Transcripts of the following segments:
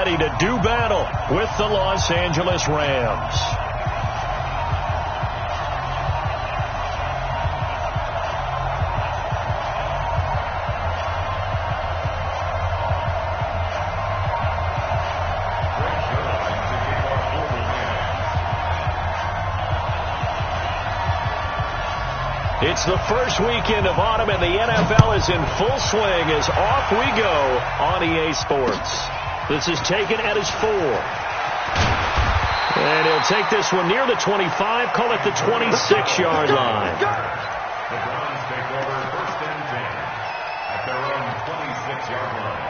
ready to do battle with the Los Angeles Rams. It's the first weekend of autumn, and the NFL is in full swing as off we go on EA Sports. This is taken at his 4. And he'll take this one near the 25, call it the 26-yard line. The Browns take over 1st and 10 at their own 26-yard line.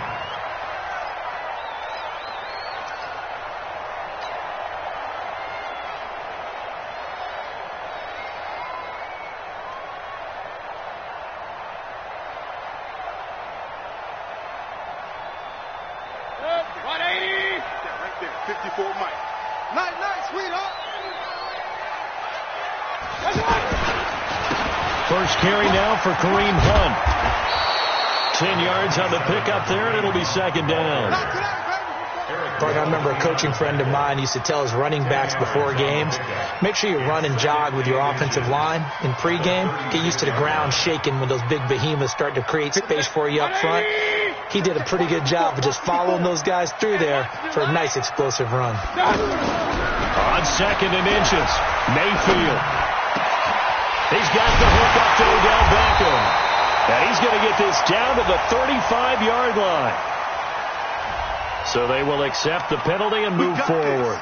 First carry now for Kareem Hunt. 10 yards on the pickup there, and it'll be 2nd down. I remember a coaching friend of mine used to tell his running backs before games, make sure you run and jog with your offensive line in pregame. Get used to the ground shaking when those big behemoths start to create space for you up front. He did a pretty good job of just following those guys through there for a nice explosive run. On 2nd and inches, Mayfield. He's got the hook up to Odell Beckham. And he's going to get this down to the 35-yard line. So they will accept the penalty and move forward.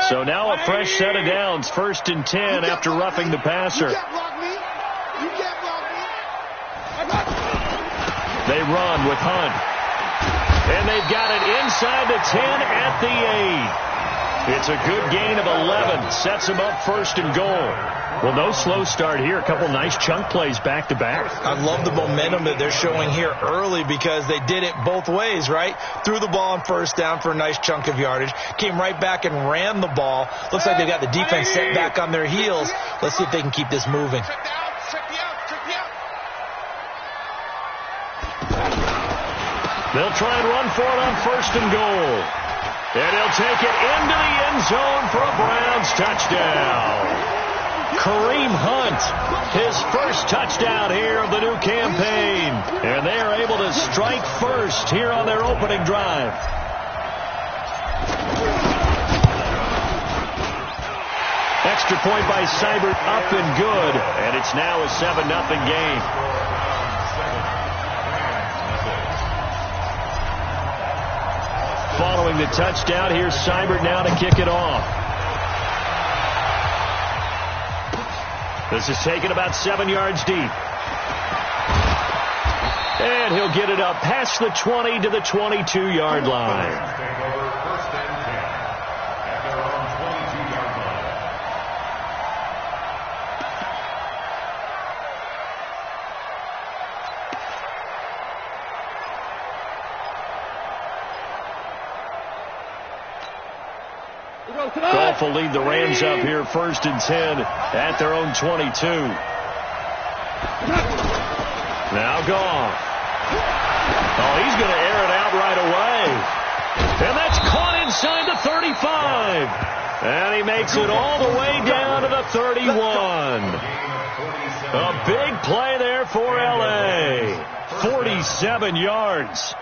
So now a fresh set of downs, 1st and 10 after roughing the passer. They run with Hunt. And they've got it inside the 10 at the 8. It's a good gain of 11. Sets them up 1st and goal. Well, no slow start here. A couple nice chunk plays back-to-back. I love the momentum that they're showing here early because they did it both ways, right? Threw the ball on 1st down for a nice chunk of yardage. Came right back and ran the ball. Looks like they got the defense set back on their heels. Let's see if they can keep this moving. They'll try and run for it on 1st and goal. And he'll take it into the end zone for a Browns touchdown. Kareem Hunt, his first touchdown here of the new campaign. And they are able to strike first here on their opening drive. Extra point by Seibert, up and good. And it's now a 7-0 game. Following the touchdown, here's Seibert now to kick it off. This is taken about 7 yards deep. And he'll get it up past the 20 to the 22-yard line. Take over 1st and 10 at their own 22-yard line. Goff will lead the Rams up here 1st and 10 at their own 22. Now Goff. Oh, he's going to air it out right away. And that's caught inside the 35. And he makes it all the way down to the 31. A big play there for L.A. 47 yards.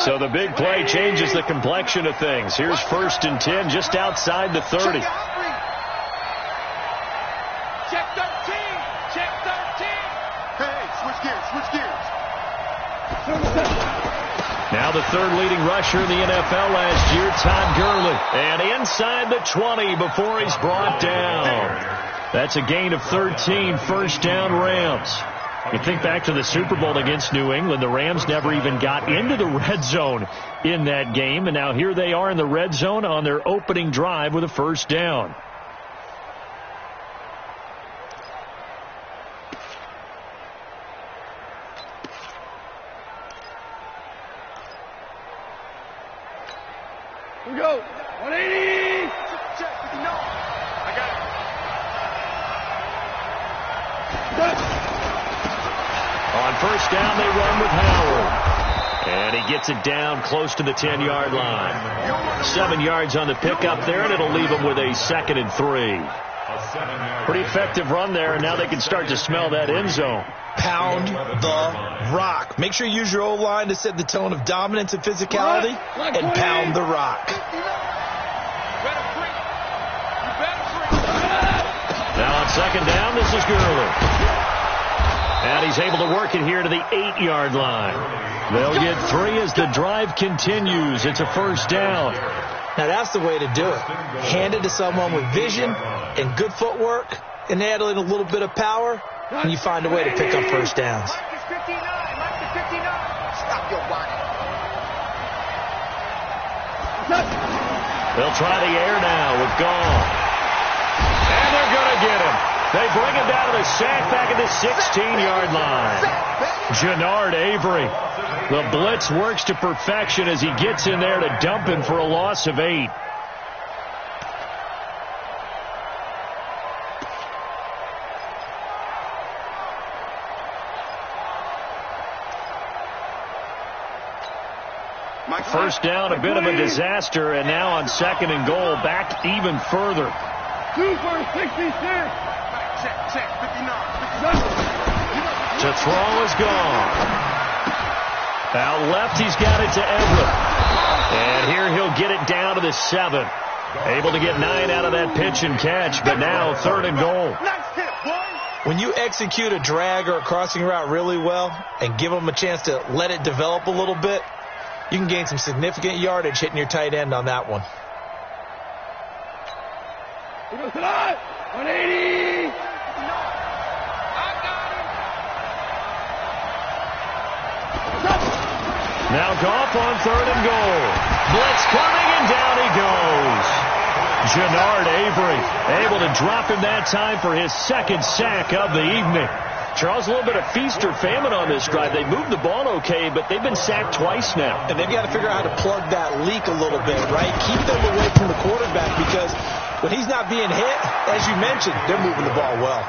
So the big play changes the complexion of things. Here's 1st and 10 just outside the 30. Check 13. Check 13. Hey, switch gears. Now the 3rd leading rusher in the NFL last year, Todd Gurley. And inside the 20 before he's brought down. That's a gain of 13, 1st down Rams. You think back to the Super Bowl against New England, the Rams never even got into the red zone in that game, and now here they are in the red zone on their opening drive with a 1st down. we go. 180. Check. I got it. On first down, they run with Howard. And he gets it down close to the 10-yard line. 7 yards on the pickup there, and it'll leave him with a 2nd and 3. Pretty effective run there, and now they can start to smell that end zone. Pound the rock. Make sure you use your O-line to set the tone of dominance and physicality, and pound the rock. Now on 2nd down, this is Gurley. And he's able to work it here to the 8-yard line. They'll get 3 as the drive continues. It's a first down. Now that's the way to do it. Hand it to someone with vision and good footwork, and add in a little bit of power, and you find a way to pick up first downs. They'll try the air now with Gall. And they're going to get him. They bring him down to the sack back at the 16-yard line. Jannard Avery. The blitz works to perfection as he gets in there to dump him for a loss of 8. First down, a bit of a disaster, and now on 2nd and goal, back even further. 2 for 66. Check. 59. To throw is gone. Out left, he's got it to Everett. And here he'll get it down to the 7. Able to get 9 out of that pitch and catch, but now 3rd and goal. When you execute a drag or a crossing route really well and give them a chance to let it develop a little bit, you can gain some significant yardage hitting your tight end on that one. 180. Now Goff on 3rd and goal. Blitz coming, and down he goes. Jannard Avery able to drop him that time for his 2nd sack of the evening. Charles, a little bit of feast or famine on this drive. They moved the ball okay, but they've been sacked twice now. And they've got to figure out how to plug that leak a little bit, right? Keep them away from the quarterback, because when he's not being hit, as you mentioned, they're moving the ball well.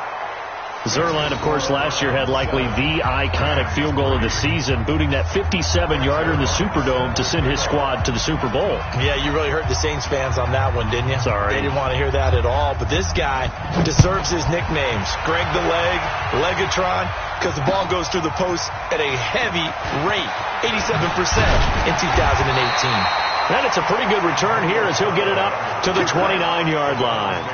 Zerline, of course, last year had likely the iconic field goal of the season, booting that 57-yarder in the Superdome to send his squad to the Super Bowl. Yeah, you really hurt the Saints fans on that one, didn't you? Sorry. They didn't want to hear that at all. But this guy deserves his nicknames. Greg the Leg, Legatron, because the ball goes through the post at a heavy rate, 87% in 2018. And it's a pretty good return here as he'll get it up to the 29-yard line.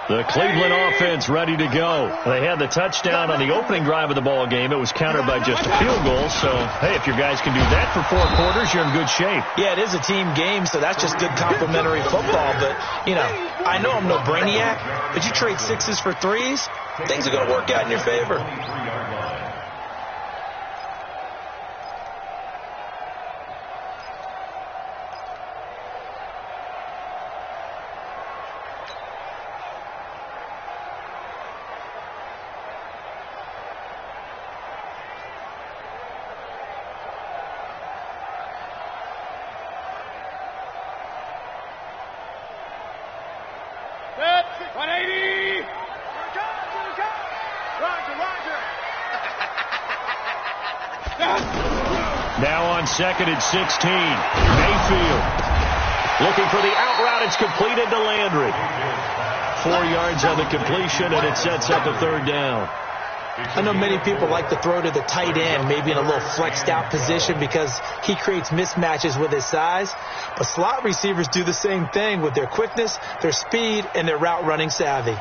The Cleveland offense ready to go. They had the touchdown on the opening drive of the ball game. It was countered by just a field goal. So, hey, if your guys can do that for 4 quarters, you're in good shape. Yeah, it is a team game, so that's just good complimentary football. But, you know, I know I'm no brainiac, but you trade 6s for 3s, things are going to work out in your favor. Now on 2nd and 16. Mayfield looking for the out route. It's completed to Landry. 4 yards on the completion, and it sets up a 3rd down. I know many people like to throw to the tight end, maybe in a little flexed out position because he creates mismatches with his size. But slot receivers do the same thing with their quickness, their speed, and their route running savvy.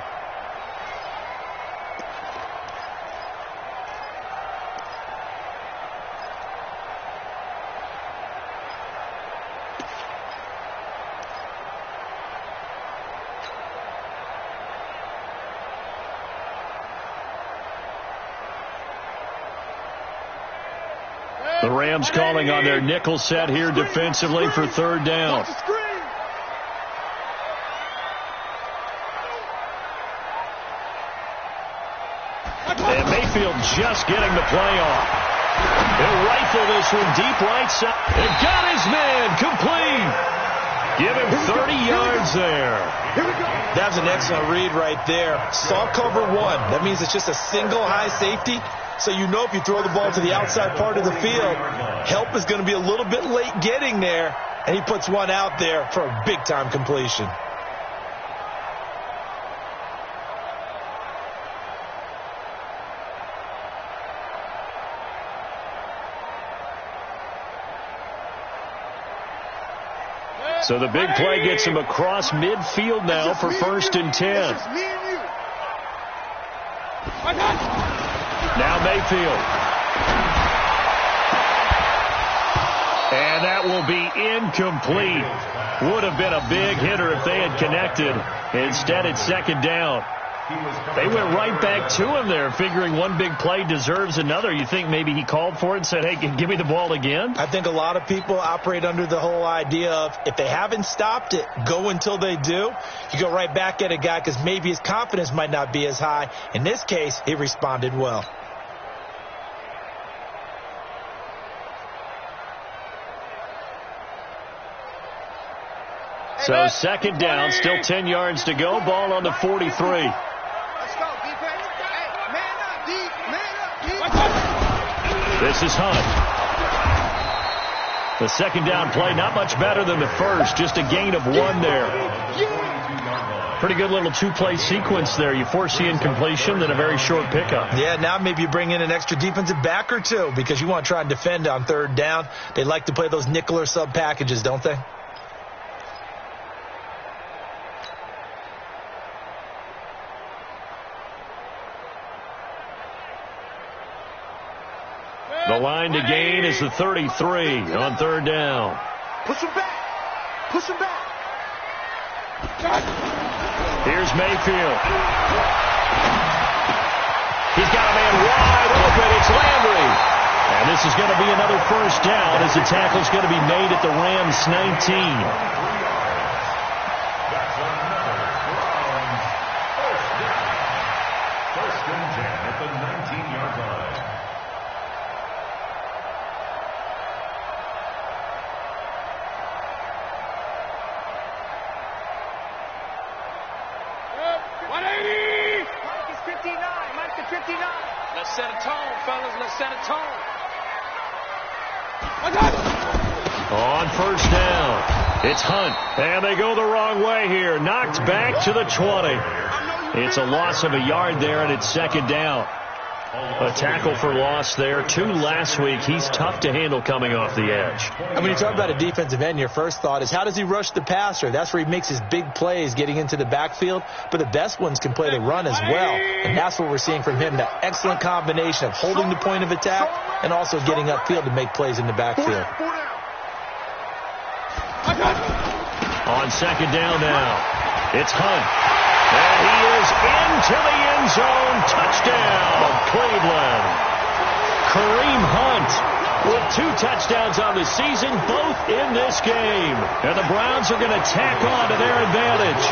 The Rams calling on their nickel set here defensively for 3rd down. just getting the play off. He'll rifle this one deep right side. And got his man complete. Give him 30 yards there. That was an excellent read right there. Saw cover one. That means it's just a single high safety. So you know if you throw the ball to the outside part of the field, help is going to be a little bit late getting there. And he puts one out there for a big-time completion. So the big play gets him across midfield now for 1st and 10. Now Mayfield. And that will be incomplete. Would have been a big hitter if they had connected. Instead, it's 2nd down. They went right back to him there, figuring one big play deserves another. You think maybe he called for it and said, hey, give me the ball again? I think a lot of people operate under the whole idea of if they haven't stopped it, go until they do. You go right back at a guy because maybe his confidence might not be as high. In this case, he responded well. So 2nd down, still 10 yards to go. Ball on the 43. Let's go, defense. Hey, man up, deep. Man up, deep. This is Hunt. The 2nd down play, not much better than the first. Just a gain of 1 there. Pretty good little 2-play sequence there. You force the incompletion, then a very short pickup. Yeah, now maybe you bring in an extra defensive back or two because you want to try and defend on 3rd down. They like to play those nickel or sub packages, don't they? The line to gain is the 33 on 3rd down. Push him back. Push him back. Here's Mayfield. He's got a man wide open. It's Landry. And this is going to be another 1st down as the tackle's going to be made at the Rams 19. First and 10 at the 19-yard line. Mike is 59. Mike is 59. Let's set a tone, fellas. Let's set a tone. On 1st down, it's Hunt. And they go the wrong way here. Knocked back to the 20. It's a loss of a yard there, and it's 2nd down. A tackle for loss there. 2 last week. He's tough to handle coming off the edge. And when you talk about a defensive end, your first thought is how does he rush the passer? That's where he makes his big plays getting into the backfield. But the best ones can play the run as well. And that's what we're seeing from him, that excellent combination of holding the point of attack and also getting upfield to make plays in the backfield. On 2nd down now, it's Hunt. And he is into the end zone. Touchdown, Cleveland. Kareem Hunt with 2 touchdowns on the season, both in this game. And the Browns are going to tack on to their advantage.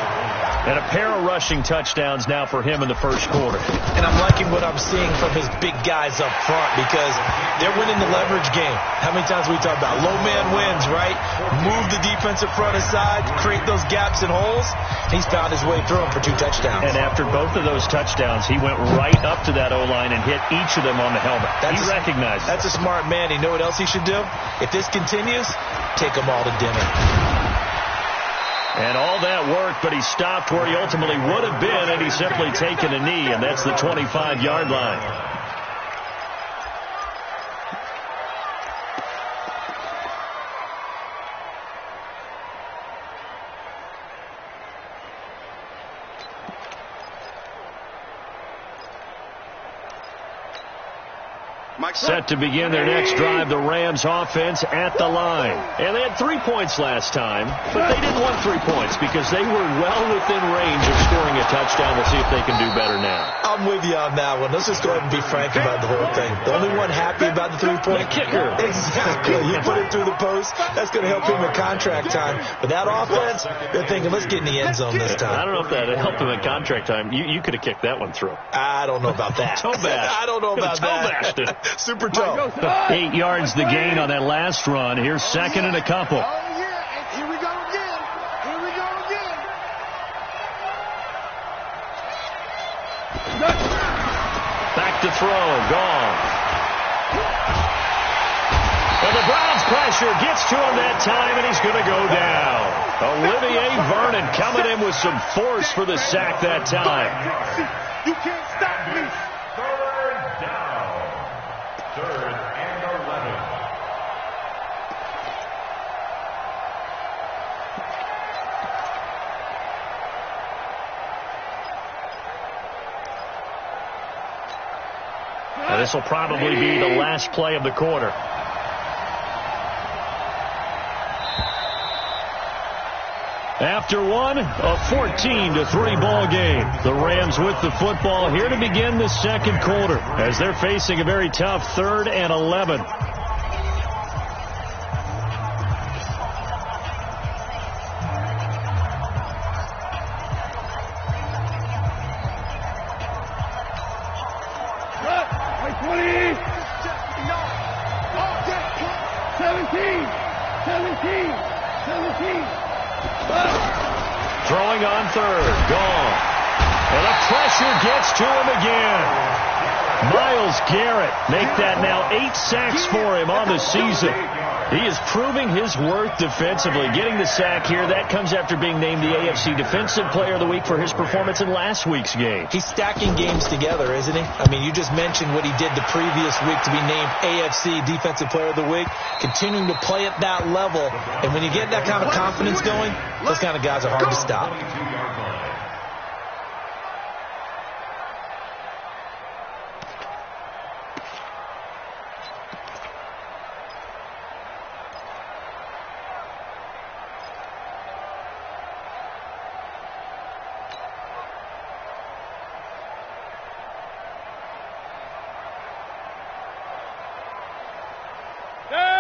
And a pair of rushing touchdowns now for him in the 1st quarter. And I'm liking what I'm seeing from his big guys up front because they're winning the leverage game. How many times we talk about low man wins, right? Move the defensive front aside, create those gaps and holes. He's found his way through them for 2 touchdowns. And after both of those touchdowns, he went right up to that O-line and hit each of them on the helmet. He recognized it. That's a smart man. You know what else he should do? If this continues, take them all to dinner. And all that worked, but he stopped where he ultimately would have been had he simply taken a knee, and that's the 25-yard line. Set to begin their next drive, the Rams offense at the line. And they had 3 points last time, but they didn't want 3 points because they were well within range of scoring a touchdown. We'll see if they can do better now. I'm with you on that one. Let's just go ahead and be frank about the whole thing. The only one happy about the 3-point kicker. Exactly. You put it through the post. That's going to help him in contract time. But that offense, they're thinking, let's get in the end zone this time. I don't know if that helped him in contract time. You could have kicked that one through. I don't know about that. Toe bash. I don't know about that. Super toe. 8 yards the gain on that last run. Here's second and a couple. Oh, yeah. Here we go again. Here we go again. Back to throw. Gone. And the Browns pressure gets to him that time, and he's going to go down. Olivier Vernon coming in with some force for the sack that time. You can't stop me. Third down. Third and 11. Now, this will probably be the last play of the quarter. After one, a 14-3 ball game. The Rams with the football here to begin the second quarter as they're facing a very tough 3rd and 11. Throwing on third. Gone. And the pressure gets to him again. Myles Garrett make that now 8 sacks for him on the season. He is proving his worth defensively. Getting the sack here, that comes after being named the AFC Defensive Player of the Week for his performance in last week's game. He's stacking games together, isn't he? I mean, you just mentioned what he did the previous week to be named AFC Defensive Player of the Week, continuing to play at that level. And when you get that kind of confidence going, those kind of guys are hard to stop.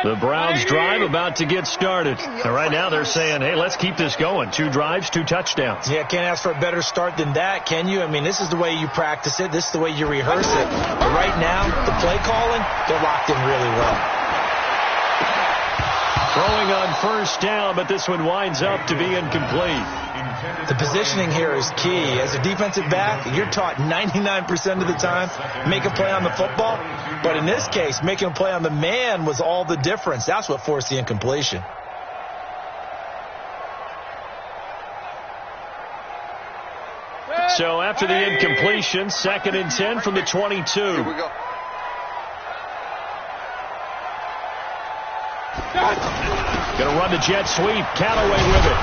The Browns drive about to get started. And right now they're saying, hey, let's keep this going. 2 drives, 2 touchdowns. Yeah, can't ask for a better start than that, can you? I mean, this is the way you practice it. This is the way you rehearse it. But right now, the play calling, they're locked in really well. Throwing on first down, but this one winds up to be incomplete. The positioning here is key. As a defensive back, you're taught 99% of the time, make a play on the football. But in this case, making a play on the man was all the difference. That's what forced the incompletion. So after the incompletion, 2nd and 10 from the 22. Here we go. Going to run the jet sweep. Callaway with it.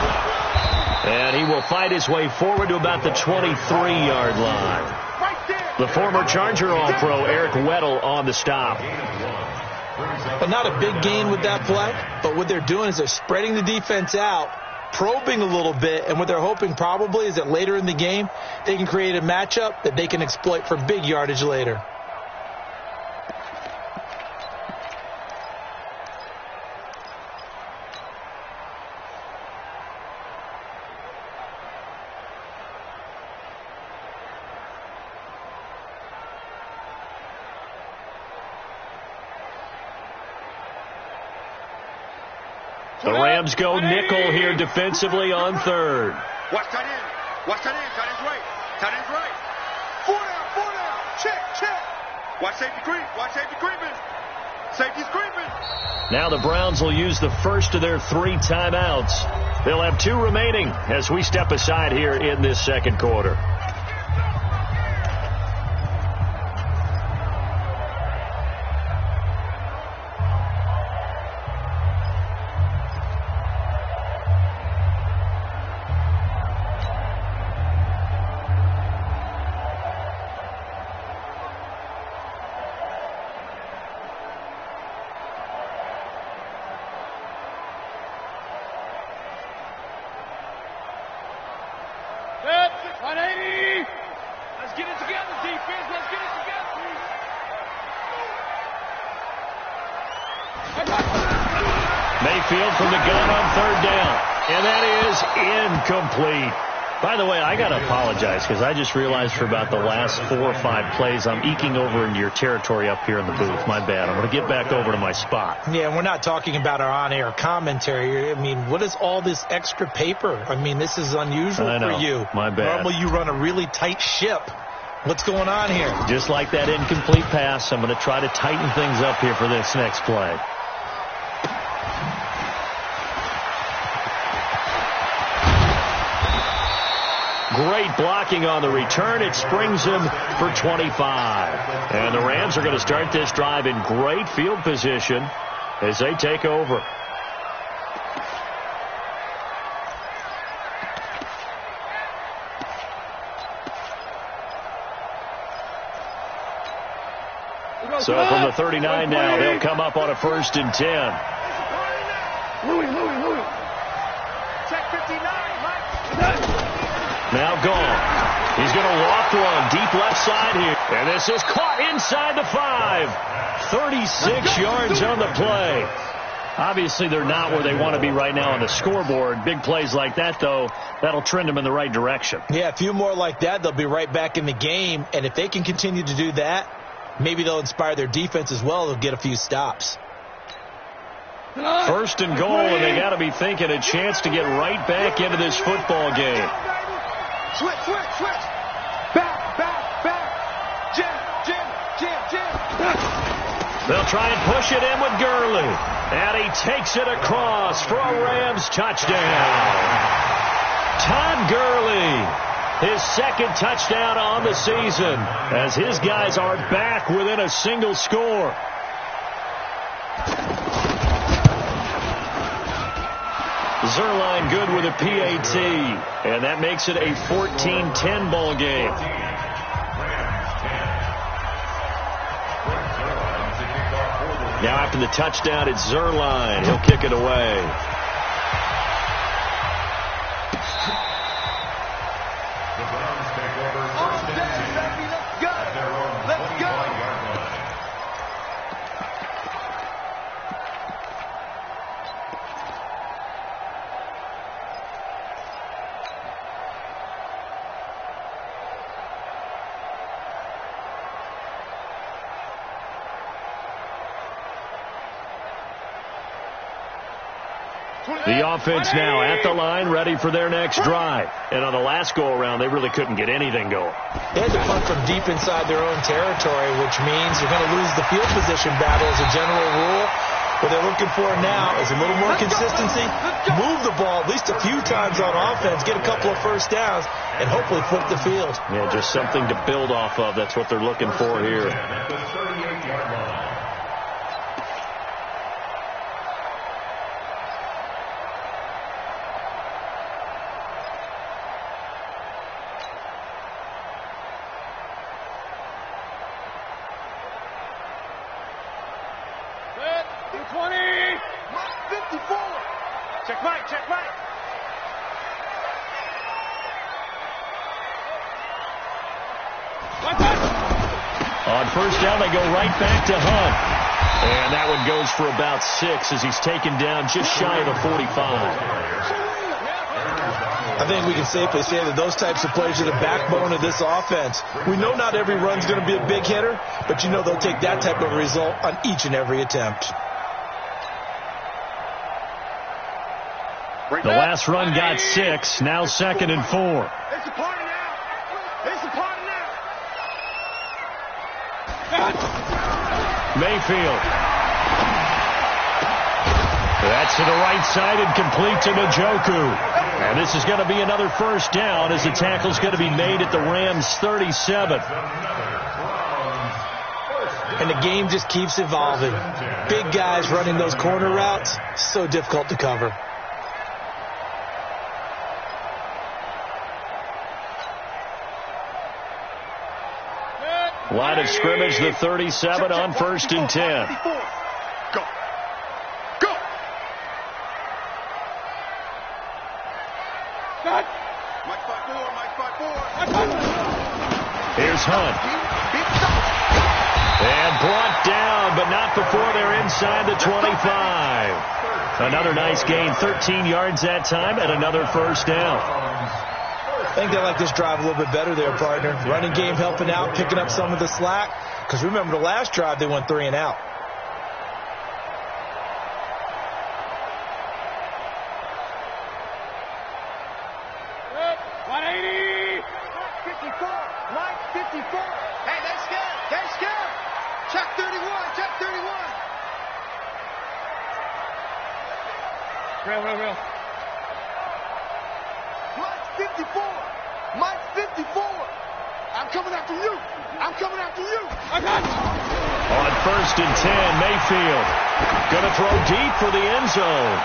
And he will fight his way forward to about the 23-yard line. The former Charger All-Pro Eric Weddle on the stop. But not a big gain with that play. But what they're doing is they're spreading the defense out, probing a little bit, and what they're hoping probably is that later in the game they can create a matchup that they can exploit for big yardage later. The Rams go nickel here defensively on third. Watch tight end. Watch tight end. Tight end's right. Tight end's right. 4 down. Check. Watch safety creep. Watch safety creeping. Safety's creeping. Now the Browns will use the first of their 3 timeouts. They'll have 2 remaining as we step aside here in this second quarter. Mayfield from the gun on third down. And that is incomplete. By the way, I got to apologize because I just realized for about the last 4 or 5 plays, I'm eking over into your territory up here in the booth. My bad. I'm going to get back over to my spot. Yeah, we're not talking about our on-air commentary. I mean, what is all this extra paper? I mean, this is unusual for you. My bad. Normally you run a really tight ship. What's going on here? Just like that incomplete pass, I'm going to try to tighten things up here for this next play. Great blocking on the return. It springs him for 25. And the Rams are going to start this drive in great field position as they take over. So from the 39 now, they'll come up on a 1st and 10. Louis. Check 59, Mike. Now gone. He's going to loft one deep left side here. And this is caught inside the 5. 36 yards on the play. Obviously, they're not where they want to be right now on the scoreboard. Big plays like that, though, that'll trend them in the right direction. Yeah, a few more like that, they'll be right back in the game. And if they can continue to do that, maybe they'll inspire their defense as well. They'll get a few stops. 1st and goal, and they got to be thinking a chance to get right back into this football game. Switch. Back. Jim. They'll try and push it in with Gurley. And he takes it across for a Rams touchdown. Todd Gurley, his 2nd touchdown on the season, as his guys are back within a single score. Zerline good with a PAT, and that makes it a 14-10 ball game. Now after the touchdown, it's Zerline. He'll kick it away. The Browns take over 1st and 10 at their own 25-yard line. The offense now at the line, ready for their next drive. And on the last go-around, they really couldn't get anything going. They had to punt from deep inside their own territory, which means you're going to lose the field position battle as a general rule. What they're looking for now is a little more consistency, move the ball at least a few times on offense, get a couple of 1st downs, and hopefully flip the field. Yeah, just something to build off of. That's what they're looking for here. At the 38-yard line. Check right. On 1st down, they go right back to Hunt. And that one goes for about 6 as he's taken down just shy of the 45. I think we can safely say that those types of plays are the backbone of this offense. We know not every run's going to be a big hitter, but you know they'll take that type of result on each and every attempt. The last run got 6, now 2nd and 4. It's a party now. Mayfield. That's to the right side and complete to Njoku. And this is going to be another 1st down as the tackle's going to be made at the Rams' 37. And the game just keeps evolving. Big guys running those corner routes, so difficult to cover. Line of scrimmage, the 37 on 1st and 10. Go. Mike 5-4. Here's Hunt. And brought down, but not before they're inside the 25. Another nice gain, 13 yards that time, and another first down. I think they like this drive a little bit better there, partner. Running game helping out, picking up some of the slack. Because remember, the last drive, they went 3 and out. Check 31, check 31. Real. Mike 54. Mike 54. I'm coming after you. I'm coming after you. I got you. On 1st and 10, Mayfield going to throw deep for the end zone.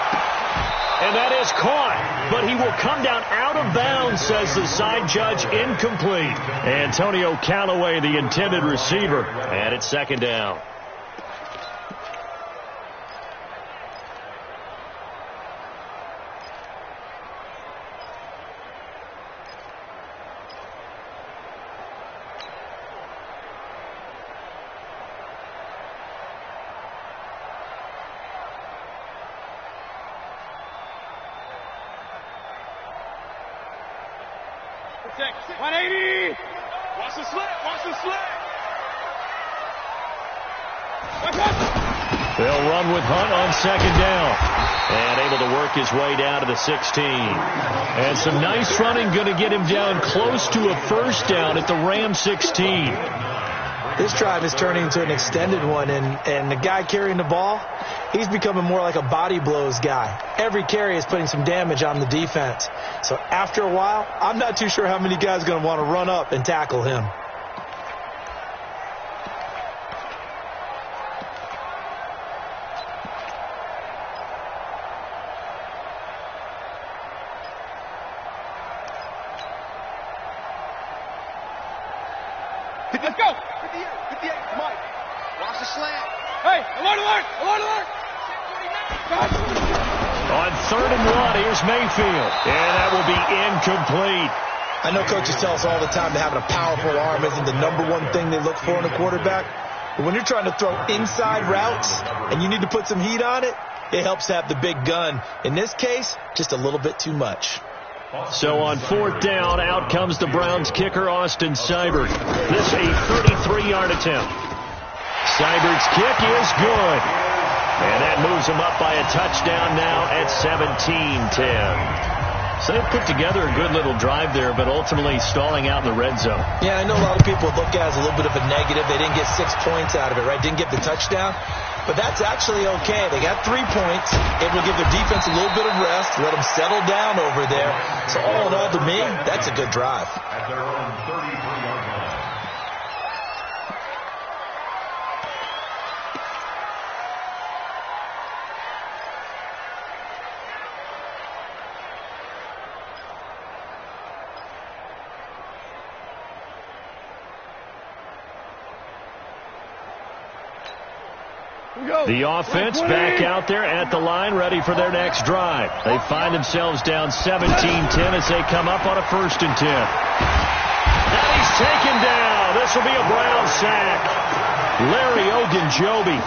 And that is caught, but he will come down out of bounds, says the side judge, incomplete. Antonio Callaway, the intended receiver, and it's 2nd down. Check. 180. Watch the slant. Watch the slant. They'll run with Hunt on 2nd down. And able to work his way down to the 16. And some nice running going to get him down close to a first down at the Rams 16. This drive is turning into an extended one, and the guy carrying the ball, he's becoming more like a body blows guy. Every carry is putting some damage on the defense. So after a while, I'm not too sure how many guys are going to want to run up and tackle him. Let's go. 58, Mike. Watch the slant. Hey, alert, alert, alert, alert. On 3rd and 1, here's Mayfield. And that will be incomplete. I know coaches tell us all the time that having a powerful arm isn't the #1 thing they look for in a quarterback. But when you're trying to throw inside routes and you need to put some heat on it, it helps to have the big gun. In this case, just a little bit too much. So on 4th down, out comes the Browns kicker, Austin Seibert. This a 33-yard attempt. Seibert's kick is good. And that moves him up by a touchdown now at 17-10. So they've put together a good little drive there, but ultimately stalling out in the red zone. Yeah, I know a lot of people look at it as a little bit of a negative. They didn't get 6 points out of it, right? Didn't get the touchdown. But that's actually okay. They got 3 points. Able to give their defense a little bit of rest, let them settle down over there. So all in all, to me, that's a good drive. At their own 33-yard line. The offense back out there at the line, ready for their next drive. They find themselves down 17-10 as they come up on a 1st and 10. And he's taken down. This will be a Brown sack. Larry Ogunjobi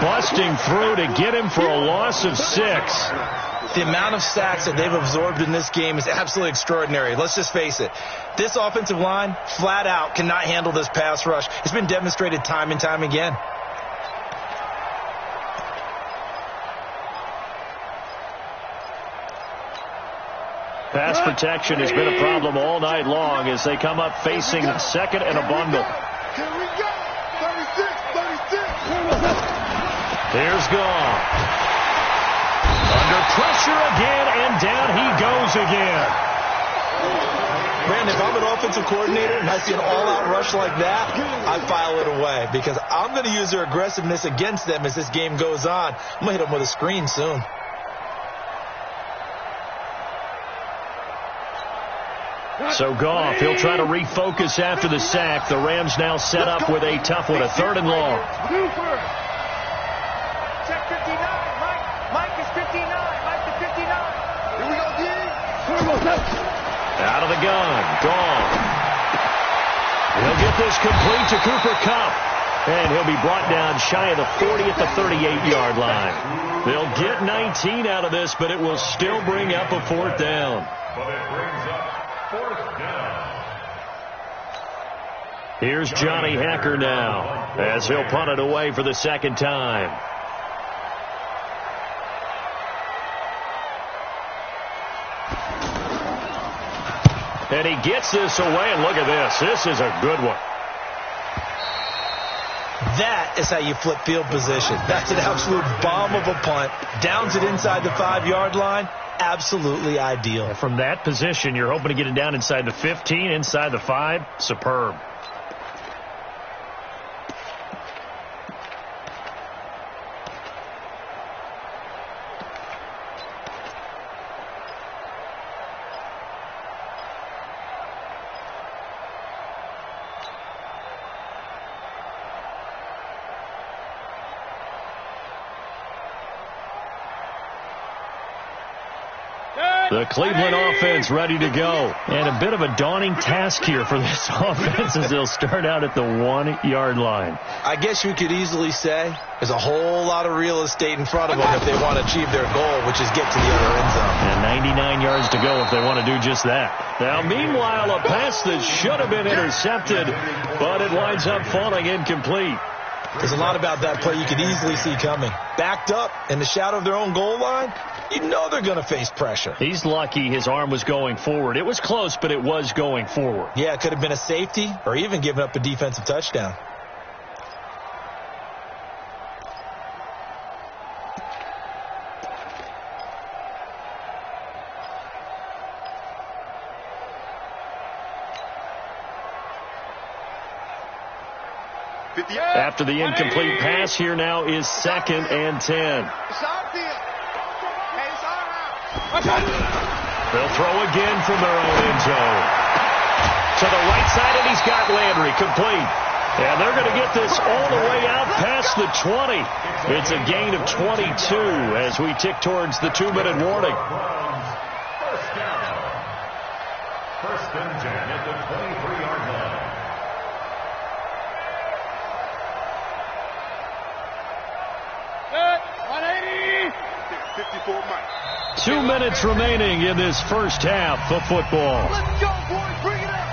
busting through to get him for a loss of 6. The amount of sacks that they've absorbed in this game is absolutely extraordinary. Let's just face it. This offensive line, flat out, cannot handle this pass rush. It's been demonstrated time and time again. Pass protection has been a problem all night long as they come up facing 2nd and a bundle. Here we go. 36. Here's Goff. Under pressure again, and down he goes again. Brandon, if I'm an offensive coordinator and I see an all-out rush like that, I file it away because I'm going to use their aggressiveness against them as this game goes on. I'm going to hit them with a screen soon. So Goff, he'll try to refocus after the sack. The Rams now set up with a tough one, a 3rd and long. Check 59. Mike is 59. Mike is 59. Here we go, D. Out of the gun, Goff. He'll get this complete to Cooper Kupp. And he'll be brought down shy of the 40 at the 38-yard line. They'll get 19 out of this, but it will still bring up a fourth down. But it brings up fourth down. Here's Johnny Hacker now as he'll punt it away for the second time. And he gets this away, and look at this. This is a good one. That is how you flip field position. That's an absolute bomb of a punt. Downs it inside the 5-yard line. Absolutely ideal. From that position, you're hoping to get it down inside the 15, inside the 5. Superb. The Cleveland offense ready to go. And a bit of a daunting task here for this offense as they'll start out at the 1-yard line. I guess you could easily say there's a whole lot of real estate in front of them if they want to achieve their goal, which is get to the other end zone. And 99 yards to go if they want to do just that. Now, meanwhile, a pass that should have been intercepted, but it winds up falling incomplete. There's a lot about that play you could easily see coming. Backed up in the shadow of their own goal line, you know they're going to face pressure. He's lucky his arm was going forward. It was close, but it was going forward. Yeah, it could have been a safety or even given up a defensive touchdown. After the incomplete pass, here now is 2nd and 10. They'll throw again from their own end zone. To the right side, and he's got Landry complete. And they're going to get this all the way out past the 20. It's a gain of 22 as we tick towards the 2-minute warning. First down. First and 10 at the 23-yard line. Set. 180. 54 miles. 2 minutes remaining in this first half of football. Let's go, boys. Bring it up.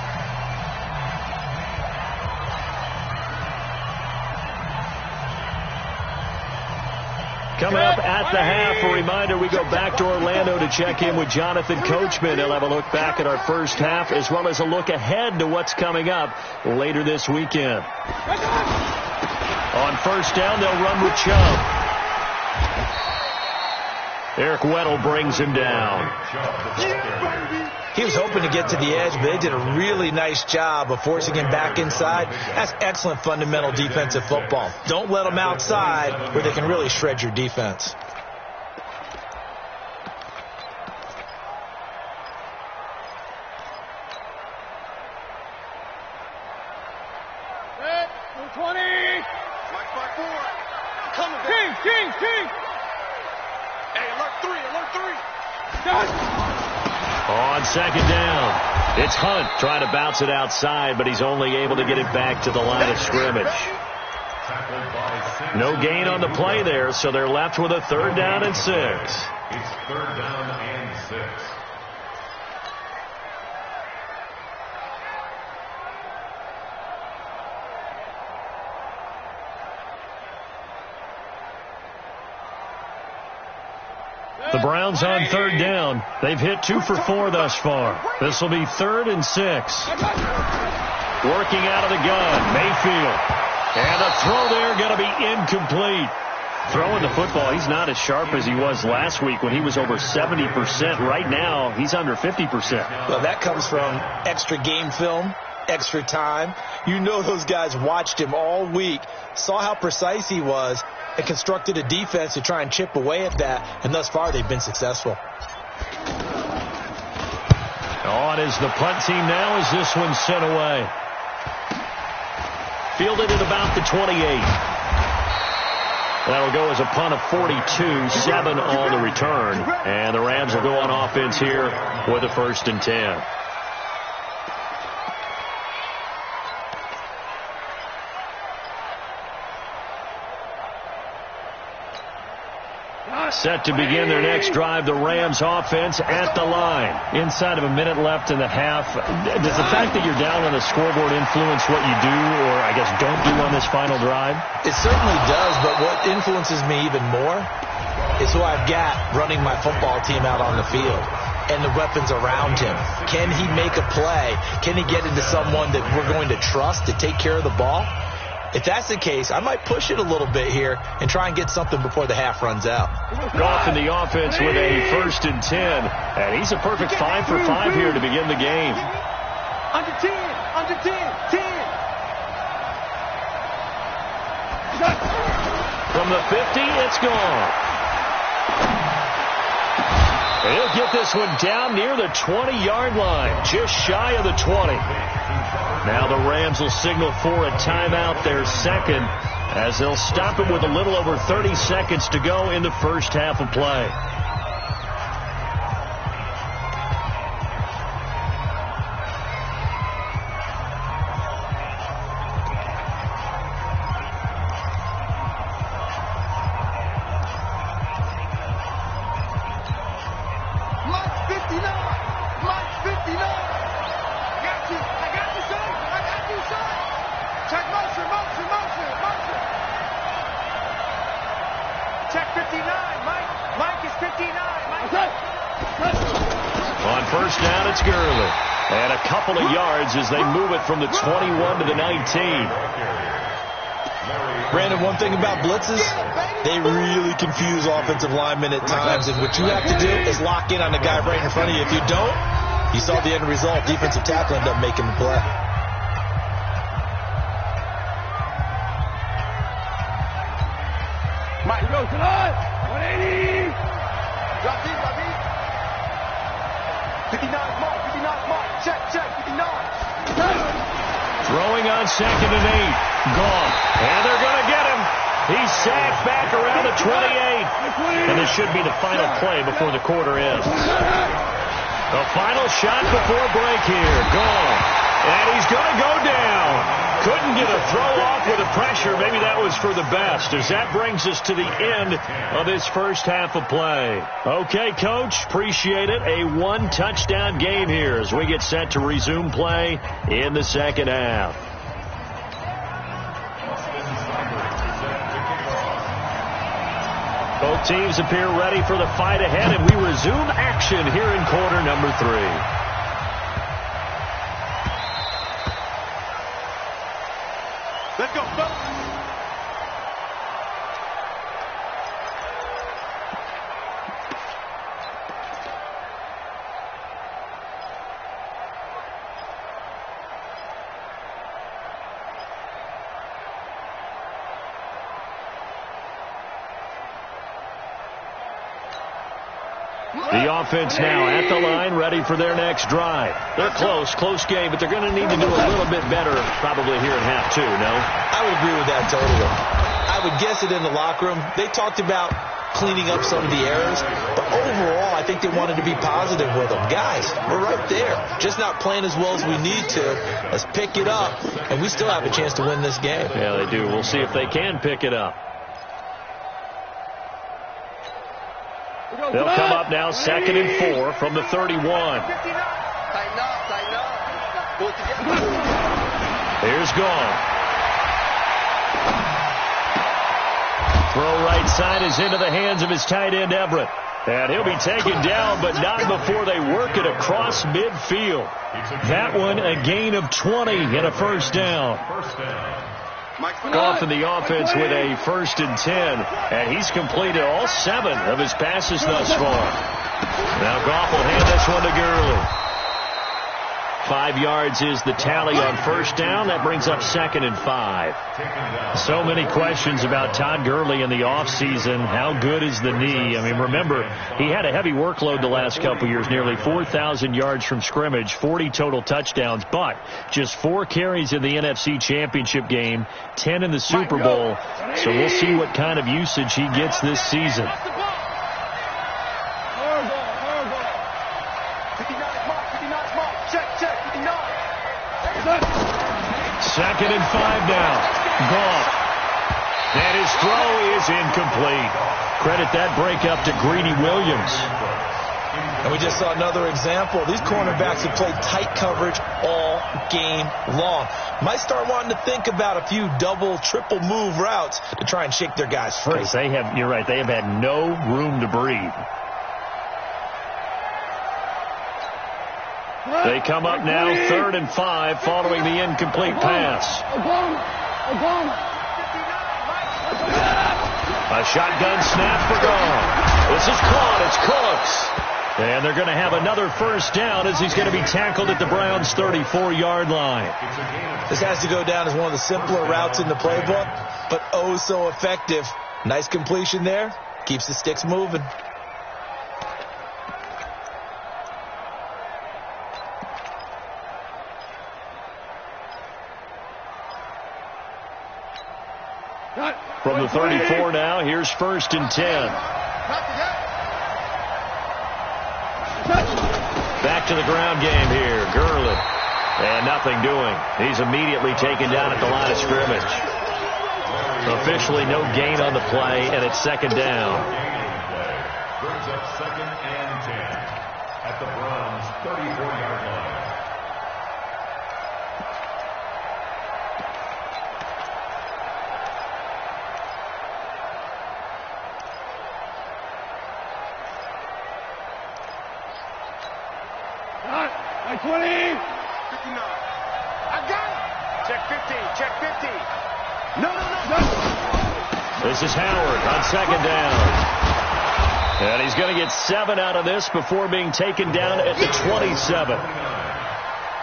Coming up at the half, a reminder, we go back to Orlando to check in with Jonathan Coachman. He'll have a look back at our first half as well as a look ahead to what's coming up later this weekend. On first down, they'll run with Chubb. Eric Weddle brings him down. He was hoping to get to the edge, but they did a really nice job of forcing him back inside. That's excellent fundamental defensive football. Don't let them outside where they can really shred your defense. Set. 20. Flag 4. Coming back. King. Hey, alert 3. On second down, it's Hunt trying to bounce it outside, but he's only able to get it back to the line of scrimmage. No gain on the play there, so they're left with a 3rd down and 6. It's 3rd down and 6. The Browns on 3rd down. They've hit 2 for 4 thus far. This will be 3rd and 6. Working out of the gun, Mayfield. And the throw there going to be incomplete. Throwing the football, he's not as sharp as he was last week when he was over 70%. Right now, he's under 50%. Well, that comes from extra game film, extra time. You know those guys watched him all week, saw how precise he was, and constructed a defense to try and chip away at that, and thus far they've been successful. On is the punt team now as this one's sent away. Fielded at about the 28. That'll go as a punt of 42, 7 on the return. And the Rams will go on offense here with a 1st and 10. Set to begin their next drive, the Rams offense at the line. Inside of a minute left in the half. Does the fact that you're down on the scoreboard influence what you do, or I guess don't do on this final drive? It certainly does, but what influences me even more is who I've got running my football team out on the field and the weapons around him. Can he make a play? Can he get into someone that we're going to trust to take care of the ball? If that's the case, I might push it a little bit here and try and get something before the half runs out. Goff in the offense with a 1st and 10. And he's a perfect 5 for 5 here to begin the game. Under 10, under 10, 10. From the 50, it's gone. He'll get this one down near the 20-yard line, just shy of the 20. Now the Rams will signal for a timeout, their second, as they'll stop it with a little over 30 seconds to go in the first half of play. As they move it from the 21 to the 19. Brandon, one thing about blitzes, they really confuse offensive linemen at times, and what you have to do is lock in on the guy right in front of you. If you don't, you saw the end result. Defensive tackle ended up making the play. Mike, go tonight. 180. Drop deep, drop deep. 59 mark, 59 mark. Check, 59. Throwing on 2nd and 8. Gone. And they're going to get him. He's sacked back around the 28. And this should be the final play before the quarter ends. The final shot before break here. Gone. And he's going to go down. Couldn't get a throw off with the pressure. Maybe that was for the best, as that brings us to the end of this first half of play. Okay, Coach, appreciate it. A 1-touchdown game here as we get set to resume play in the second half. Both teams appear ready for the fight ahead, and we resume action here in quarter number 3. Let's go, fellas. The offense now at the line, ready for their next drive. They're close game, but they're going to need to do a little bit better probably here in half 2, no? I would agree with that totally. I would guess it in the locker room. They talked about cleaning up some of the errors, but overall, I think they wanted to be positive with them. Guys, we're right there. Just not playing as well as we need to. Let's pick it up, and we still have a chance to win this game. Yeah, they do. We'll see if they can pick it up. They'll come up now 2nd and 4 from the 31. Tighten up. Go together. Here's Gone. Throw right side is into the hands of his tight end, Everett. And he'll be taken down, but not before they work it across midfield. That one a gain of 20 and a first down. Goff in the offense with a 1st and 10, and he's completed all 7 of his passes thus far. Now Goff will hand this one to Gurley. 5 yards is the tally on first down. That brings up 2nd and 5. So many questions about Todd Gurley in the offseason. How good is the knee? I mean, remember, he had a heavy workload the last couple years, nearly 4,000 yards from scrimmage, 40 total touchdowns, but just 4 carries in the NFC Championship game, 10 in the Super Bowl. So we'll see what kind of usage he gets this season. 2nd and 5 now. Goff And his throw is incomplete. Credit that breakup to Greedy Williams. And we just saw another example. These cornerbacks have played tight coverage all game long. Might start wanting to think about a few double, triple move routes to try and shake their guys free. You're right, they have had no room to breathe. They come up now 3rd and 5 following the incomplete pass. A shotgun snap for Gone. This is caught. It's Cooks. And they're going to have another first down as he's going to be tackled at the Browns' 34-yard line. This has to go down as one of the simpler routes in the playbook, but oh so effective. Nice completion there. Keeps the sticks moving. From the 34 now, here's 1st and 10. Back to the ground game here. Gurley. And nothing doing. He's immediately taken down at the line of scrimmage. Officially no gain on the play, and it's 2nd down. Brings up 2nd and 10 at the Browns' 34-yard line. Like 20. 59. I got it. Check 15. Check 15. No. This is Howard on 2nd down. And he's going to get 7 out of this before being taken down at the 27.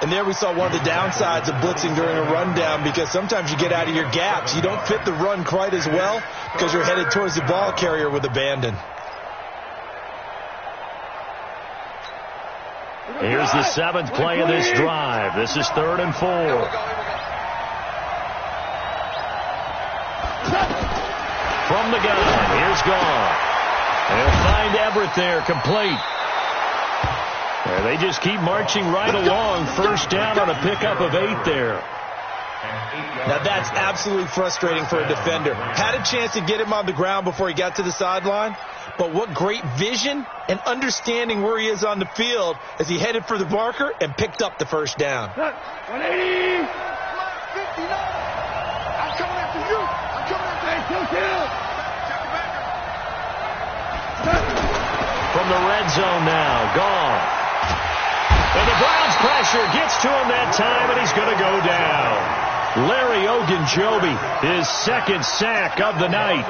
And there we saw one of the downsides of blitzing during a rundown, because sometimes you get out of your gaps. You don't fit the run quite as well because you're headed towards the ball carrier with abandon. Here's the 7th play of this drive. This is 3rd and 4. From the gun, here's Gone. They'll find Everett there, complete. And they just keep marching right along. First down on a pickup of 8 there. Now that's absolutely frustrating for a defender. Had a chance to get him on the ground before he got to the sideline, but what great vision and understanding where he is on the field as he headed for the marker and picked up the first down. 180. 59. I'm coming after you. I'm coming after you. From the red zone now, Gone. And the Browns pressure gets to him that time, and he's going to go down. Larry Ogunjobi, his 2nd sack of the night.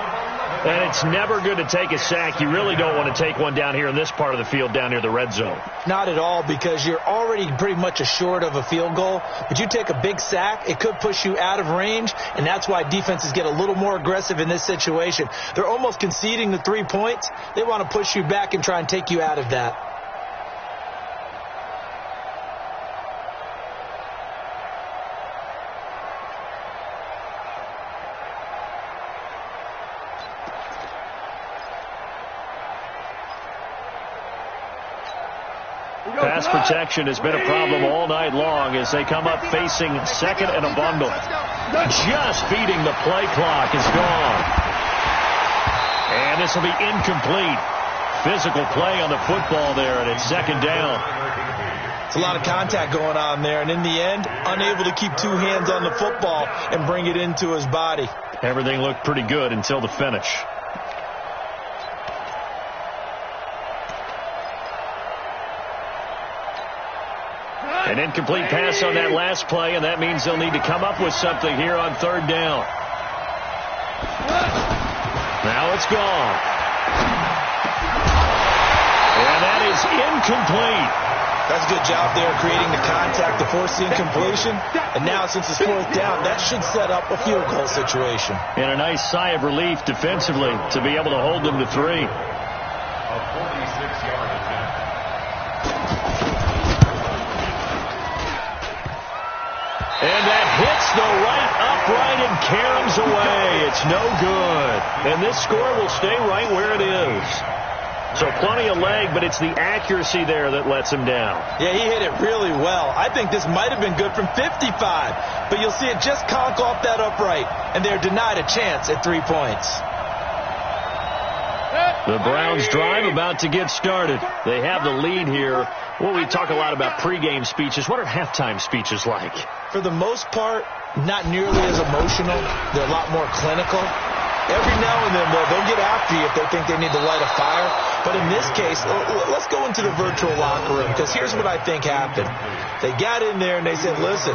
And it's never good to take a sack. You really don't want to take one down here in this part of the field, down near the red zone. Not at all, because you're already pretty much assured of a field goal. But you take a big sack, it could push you out of range, and that's why defenses get a little more aggressive in this situation. They're almost conceding the 3 points. They want to push you back and try and take you out of that. Pass protection has been a problem all night long as they come up facing 2nd and a bundle. Just beating the play clock is Gone. And this will be incomplete. Physical play on the football there, and it's 2nd down. It's a lot of contact going on there, and in the end, unable to keep 2 hands on the football and bring it into his body. Everything looked pretty good until the finish. An incomplete pass on that last play, and that means they'll need to come up with something here on 3rd down. Now it's Gone. And that is incomplete. That's a good job there, creating the contact to force the incompletion. And now, since it's 4th down, that should set up a field goal situation. And a nice sigh of relief defensively to be able to hold them to 3. A 46-yard attempt. And that hits the right upright and caroms away. It's no good. And this score will stay right where it is. So plenty of leg, but it's the accuracy there that lets him down. Yeah, he hit it really well. I think this might have been good from 55, but you'll see it just conk off that upright, and they're denied a chance at 3 points. The Browns drive about to get started. They have the lead here. Well, we talk a lot about pregame speeches. What are halftime speeches like? For the most part, not nearly as emotional. They're a lot more clinical. Every now and then, they'll get after you if they think they need to light a fire. But in this case, let's go into the virtual locker room, because here's what I think happened. They got in there and they said, listen,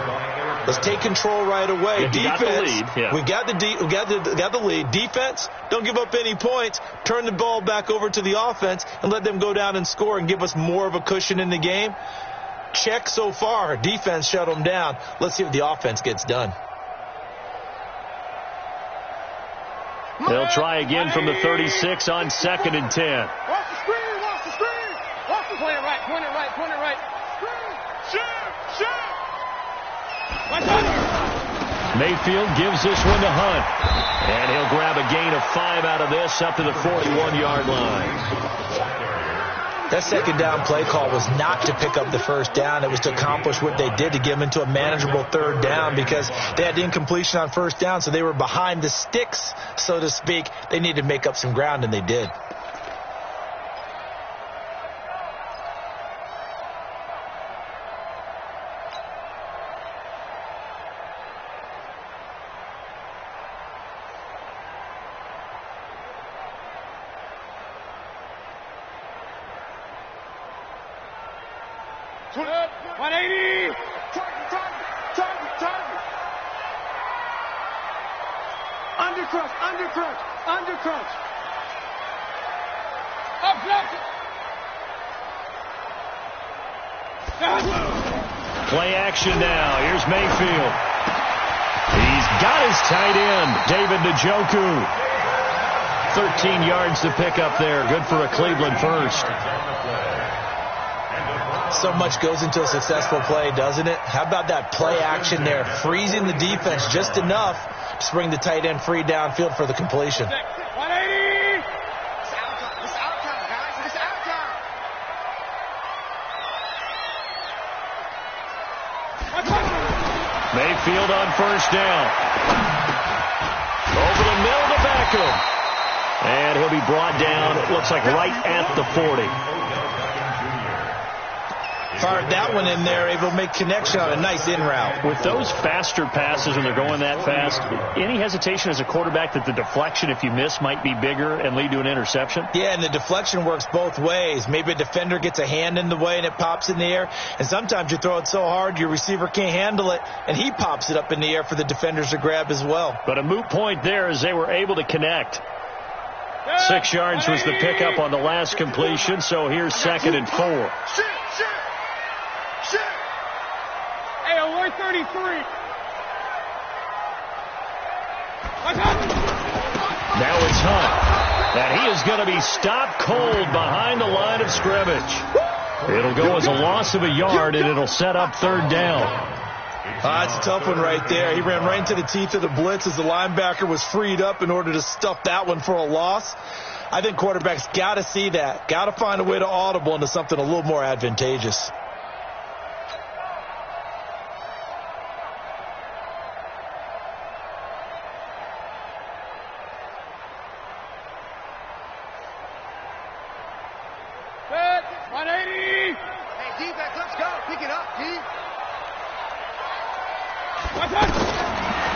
let's take control right away. Defense, we got the lead. Defense, don't give up any points. Turn the ball back over to the offense and let them go down and score and give us more of a cushion in the game. Check so far. Defense shut them down. Let's see what the offense gets done. They'll try again from the 36 on 2nd and 10. Watch the screen, watch the screen. Watch the point it right, point it right, point it right. Shoot. Watch out. Mayfield gives this one to Hunt. And he'll grab a gain of 5 out of this up to the 41-yard line. That second down play call was not to pick up the first down. It was to accomplish what they did, to get them into a manageable third down, because they had the incompletion on first down, so they were behind the sticks, so to speak. They needed to make up some ground, and they did. Undercrunch. Up, Play action now. Here's Mayfield. He's got his tight end, David Njoku. 13 yards to pick up there. Good for a Cleveland first. So much goes into a successful play, doesn't it? How about that play action there? Freezing the defense just enough to bring the tight end free downfield for the completion. 180. It's out time, guys. It's out time. Mayfield on first down. Over the middle to Beckham. And he'll be brought down, it looks like right at the 40. Fired that one in there, able to make connection on a nice in route. With those faster passes when they're going that fast, any hesitation as a quarterback that the deflection, if you miss, might be bigger and lead to an interception? Yeah, and the deflection works both ways. Maybe a defender gets a hand in the way and it pops in the air, and sometimes you throw it so hard your receiver can't handle it, and he pops it up in the air for the defenders to grab as well. But a moot point there as they were able to connect. 6 yards was the pickup on the last completion, so here's 2nd and 4. Hey, 133. Now it's Hunt. And he is going to be stopped cold behind the line of scrimmage. It'll go as a loss of a yard, and it'll set up 3rd down. That's a tough one right there. He ran right into the teeth of the blitz as the linebacker was freed up in order to stuff that one for a loss. I think quarterbacks got to see that. Got to find a way to audible into something a little more advantageous.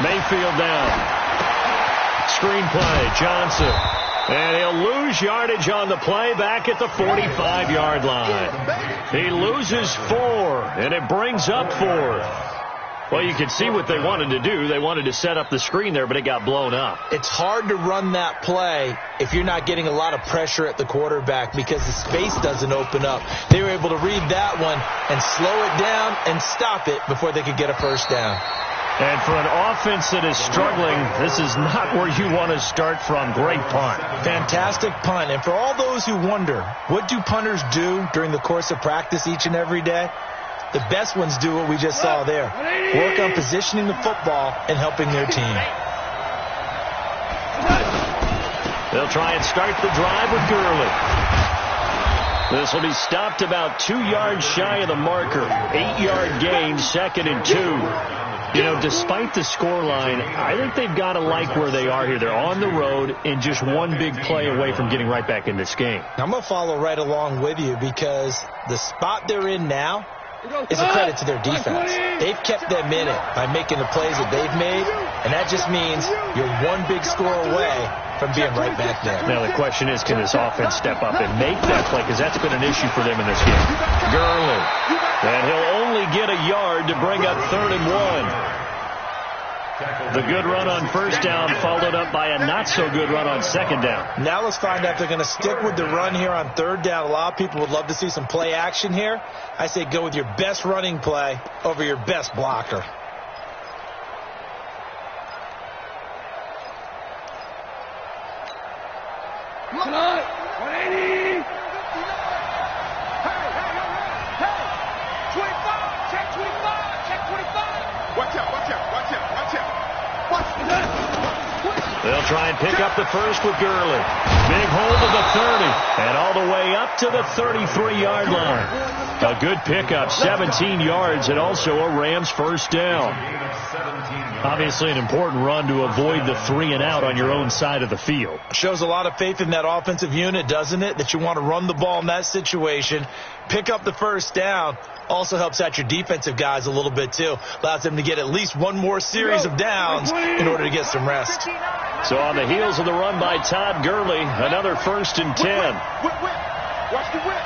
Mayfield down. Screen play, Johnson. And he'll lose yardage on the play back at the 45-yard line. He loses 4, and it brings up 4th. Well, you can see what they wanted to do. They wanted to set up the screen there, but it got blown up. It's hard to run that play if you're not getting a lot of pressure at the quarterback because the space doesn't open up. They were able to read that one and slow it down and stop it before they could get a first down. And for an offense that is struggling, this is not where you want to start from. Great punt. Fantastic punt. And for all those who wonder, what do punters do during the course of practice each and every day? The best ones do what we just saw there. Work on positioning the football and helping their team. They'll try and start the drive with Gurley. This will be stopped about 2 yards shy of the marker. 8-yard gain, 2nd and 2. You know, despite the scoreline, I think they've got to like where they are here. They're on the road and just one big play away from getting right back in this game. I'm going to follow right along with you because the spot they're in now is a credit to their defense. They've kept them in it by making the plays that they've made, and that just means you're one big score away from being right back there. Now the question is, can this offense step up and make that play? Because that's been an issue for them in this game. Gurley. And he'll only get a yard to bring up 3rd and 1. The good run on 1st down followed up by a not-so-good run on 2nd down. Now let's find out if they're going to stick with the run here on 3rd down. A lot of people would love to see some play action here. I say go with your best running play over your best blocker. Come on! 180! Hey! 25! Check 25! Check 25! Watch out, watch out, watch out, watch out. They'll try and pick up the first with Gurley. Big hold of the 30 and all the way up to the 33-yard line. A good pickup, 17 yards, and also a Rams 1st down. Obviously an important run to avoid the 3 and out on your own side of the field. Shows a lot of faith in that offensive unit, doesn't it? That you want to run the ball in that situation. Pick up the 1st down. Also helps out your defensive guys a little bit, too. Allows them to get at least one more series of downs in order to get some rest. So on the heels of the run by Todd Gurley, another 1st and 10. Whip. Watch the whip.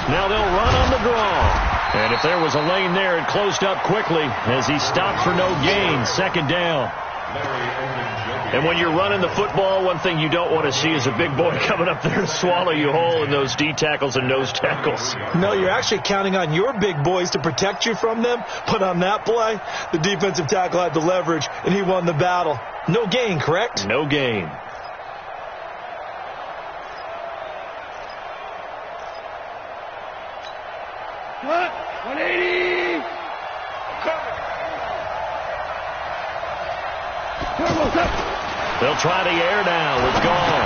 Now they'll run on the draw. And if there was a lane there, it closed up quickly as he stopped for no gain. 2nd down. And when you're running the football, one thing you don't want to see is a big boy coming up there and swallow you whole in those D tackles and nose tackles. No, you're actually counting on your big boys to protect you from them. But on that play, the defensive tackle had the leverage, and he won the battle. No gain, correct? No gain. What? 180! They'll try the air now with Gall.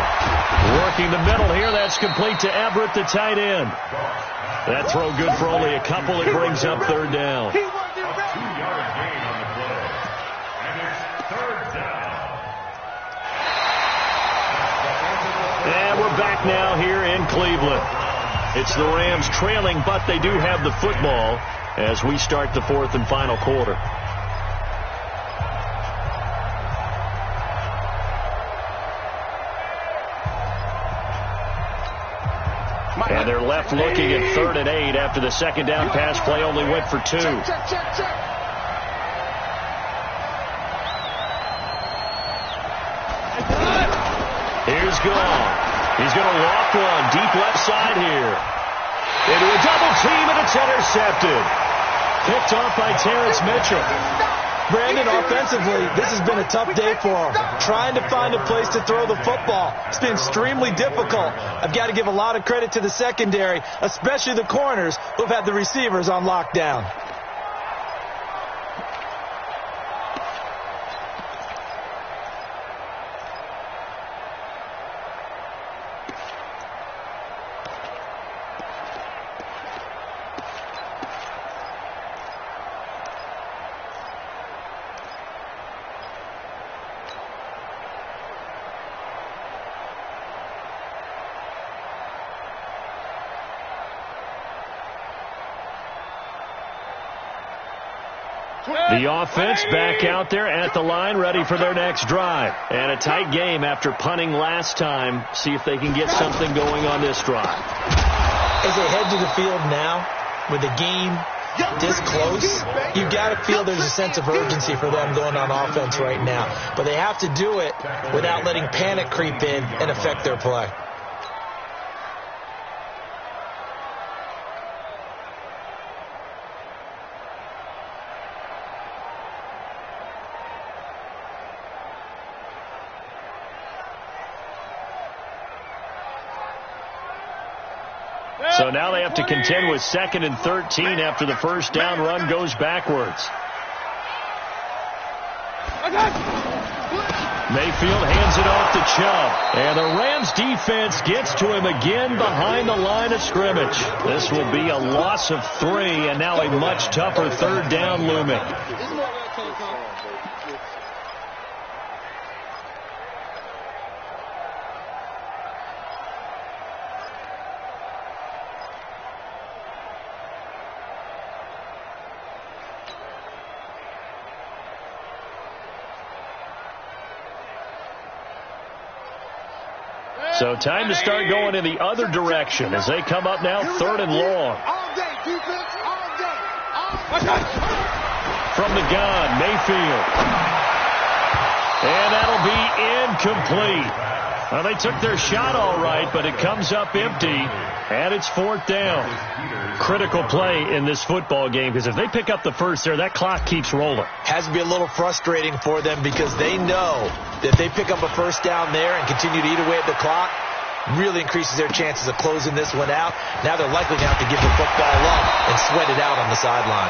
Working the middle here. That's complete to Everett, the tight end. That throw good for only a couple. It brings up 3rd down. A 2-yard gain on the play. And it's 3rd down. And we're back now here in Cleveland. It's the Rams trailing, but they do have the football as we start the 4th and final quarter. And they're left looking at 3rd and 8 after the 2nd down pass play only went for 2. Check. Here's Gall. He's going to walk one deep left side here. Into a double team, and it's intercepted. Picked off by Terrence Mitchell. Brandon, offensively, this has been a tough day for him. Trying to find a place to throw the football. It's been extremely difficult. I've got to give a lot of credit to the secondary, especially the corners who've had the receivers on lockdown. The offense back out there at the line, ready for their next drive. And a tight game after punting last time. See if they can get something going on this drive. As they head to the field now, with the game this close, you've got to feel there's a sense of urgency for them going on offense right now. But they have to do it without letting panic creep in and affect their play. So now they have to contend with 2nd and 13 after the 1st down run goes backwards. Mayfield hands it off to Chubb. And the Rams defense gets to him again behind the line of scrimmage. This will be a loss of 3, and now a much tougher third down looming. So time to start going in the other direction as they come up now 3rd and long. All day, defense, all day. From the gun, Mayfield. And that'll be incomplete. Well, they took their shot all right, but it comes up empty, and it's 4th down. Critical play in this football game, because if they pick up the first there, that clock keeps rolling. Has to be a little frustrating for them because they know that if they pick up a first down there and continue to eat away at the clock, really increases their chances of closing this one out. Now they're likely to have to give the football up and sweat it out on the sideline.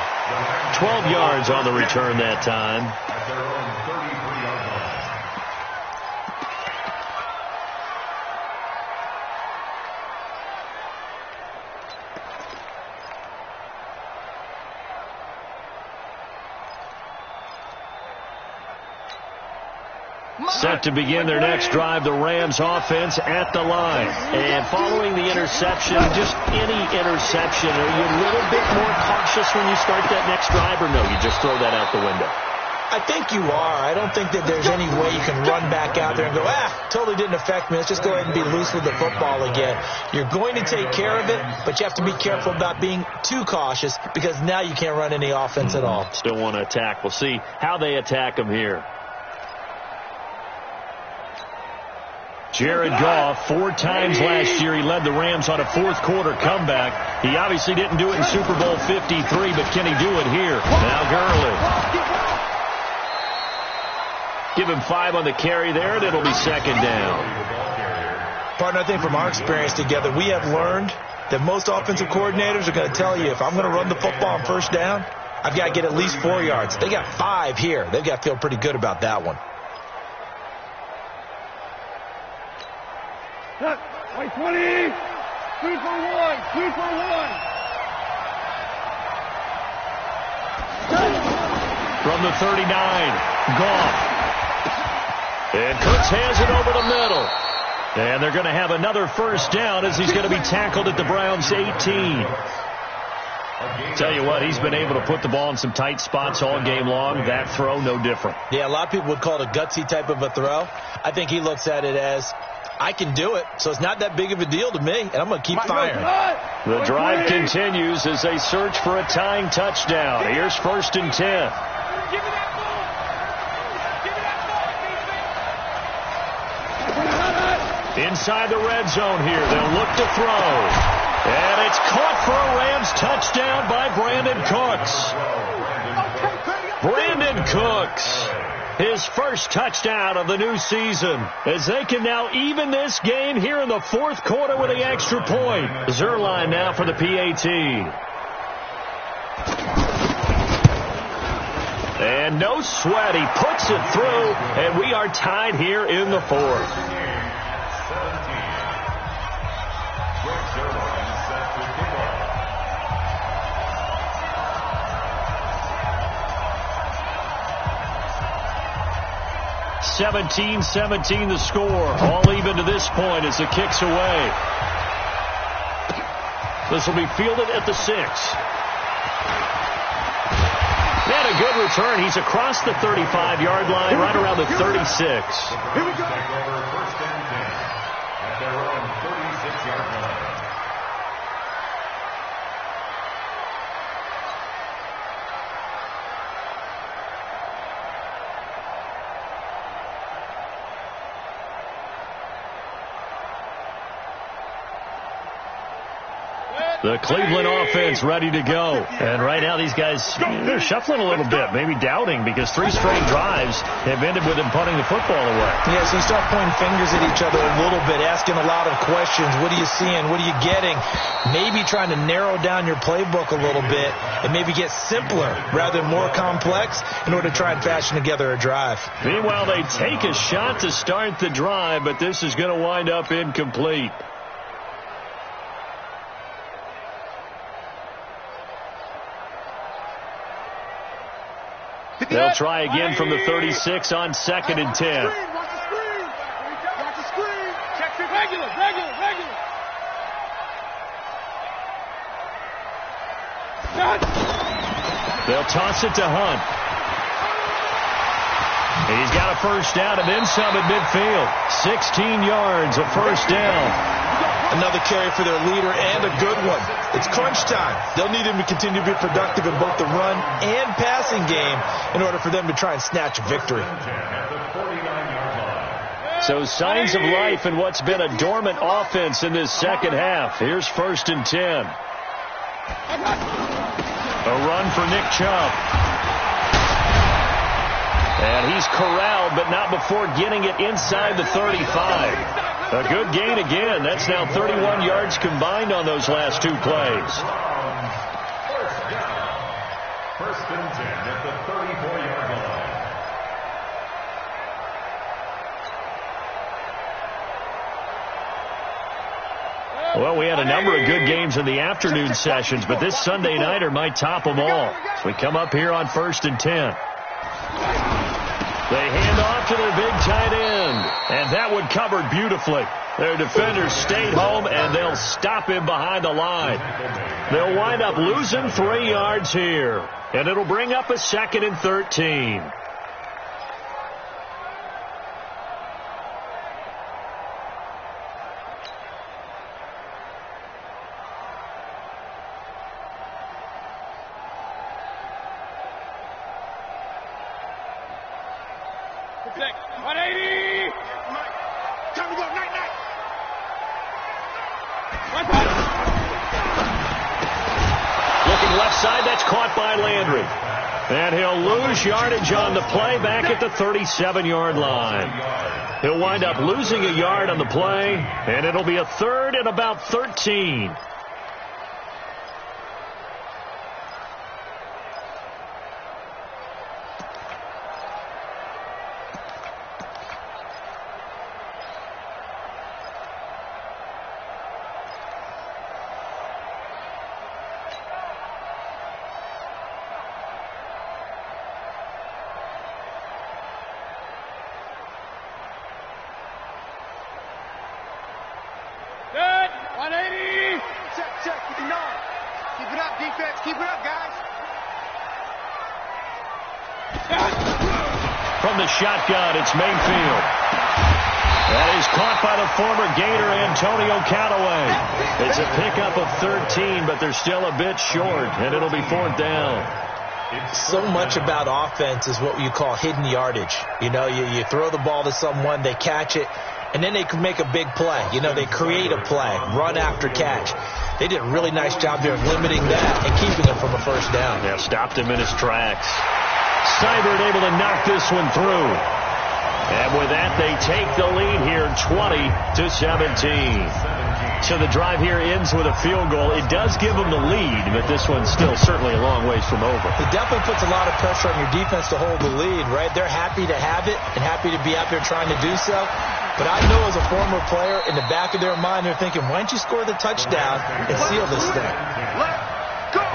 12 yards on the return that time. At their own 33-yard line. Set to begin their next drive, the Rams offense at the line. And following the interception, just any interception, are you a little bit more cautious when you start that next drive, or no, you just throw that out the window? I think you are. I don't think that there's any way you can run back out there and go, totally didn't affect me. Let's just go ahead and be loose with the football again. You're going to take care of it, but you have to be careful about being too cautious because now you can't run any offense at all. Still want to attack. We'll see how they attack them here. Jared Goff, 4 times last year, he led the Rams on a fourth-quarter comeback. He obviously didn't do it in Super Bowl 53, but can he do it here? Now Gurley. Give him 5 on the carry there, and it'll be 2nd down. Partner, I think from our experience together, we have learned that most offensive coordinators are going to tell you, if I'm going to run the football on first down, I've got to get at least 4 yards. They got 5 here. They've got to feel pretty good about that one. Wait, 20. 2 for 1. 2 for 1. From the 39, Goff. And Cooks has it over the middle. And they're going to have another first down as he's going to be tackled at the Browns' 18. Tell you what, he's been able to put the ball in some tight spots all game long. That throw, no different. Yeah, a lot of people would call it a gutsy type of a throw. I think he looks at it as, I can do it, so it's not that big of a deal to me, and I'm going to keep firing. The drive continues as they search for a tying touchdown. Here's 1st and 10. Give me that ball. Give me that ball, Inside the red zone here, they'll look to throw. And it's caught for a Rams touchdown by Brandon Cooks. Brandon Cooks, his first touchdown of the new season, as they can now even this game here in the 4th quarter with the extra point. Zerline now for the PAT. And no sweat, he puts it through, and we are tied here in the 4th. 17-17 the score. All even to this point as the kick's away. This will be fielded at the 6. And a good return. He's across the 35-yard line, right around the 36. Here we go. Take over 1st and 10 at their own 36-yard line. The Cleveland offense ready to go. And right now these guys, they're shuffling a little bit, maybe doubting, because 3 straight drives have ended with them punting the football away. Yeah, so you start pointing fingers at each other a little bit, asking a lot of questions. What are you seeing? What are you getting? Maybe trying to narrow down your playbook a little bit and maybe get simpler rather than more complex in order to try and fashion together a drive. Meanwhile, they take a shot to start the drive, but this is going to wind up incomplete. They'll try again from the 36 on 2nd and 10. Watch the screen. Watch the screen. Check it. Regular. They'll toss it to Hunt. He's got a first down and then some at midfield. 16 yards, a first down. Another carry for their leader and a good one. It's crunch time. They'll need him to continue to be productive in both the run and passing game in order for them to try and snatch a victory. So signs of life in what's been a dormant offense in this second half. Here's 1st and 10. A run for Nick Chubb. And he's corralled, but not before getting it inside the 35. A good gain again. That's now 31 yards combined on those last 2 plays. First and 10 at the 34-yard line. Well, we had a number of good games in the afternoon sessions, but this Sunday nighter might top them all. So we come up here on 1st and 10. They hand off to their big tight end, and that one covered beautifully. Their defenders stayed home, and they'll stop him behind the line. They'll wind up losing 3 yards here, and it'll bring up a 2nd and 13. And he'll lose yardage on the play back at the 37-yard line. He'll wind up losing a yard on the play, and it'll be a 3rd and about 13. From the shotgun, it's Mayfield. That is caught by the former Gator, Antonio Callaway. It's a pickup of 13, but they're still a bit short, and it'll be 4th down. So much about offense is what you call hidden yardage. You know, you throw the ball to someone, they catch it, and then they can make a big play. You know, they create a play, run after catch. They did a really nice job there of limiting that and keeping him from a first down. Yeah, stopped him in his tracks. Seibert able to knock this one through. And with that, they take the lead here 20-17. So the drive here ends with a field goal. It does give them the lead, but this one's still certainly a long ways from over. It definitely puts a lot of pressure on your defense to hold the lead, right? They're happy to have it and happy to be out there trying to do so. But I know as a former player, in the back of their mind, they're thinking, why don't you score the touchdown and seal this thing? Let's go!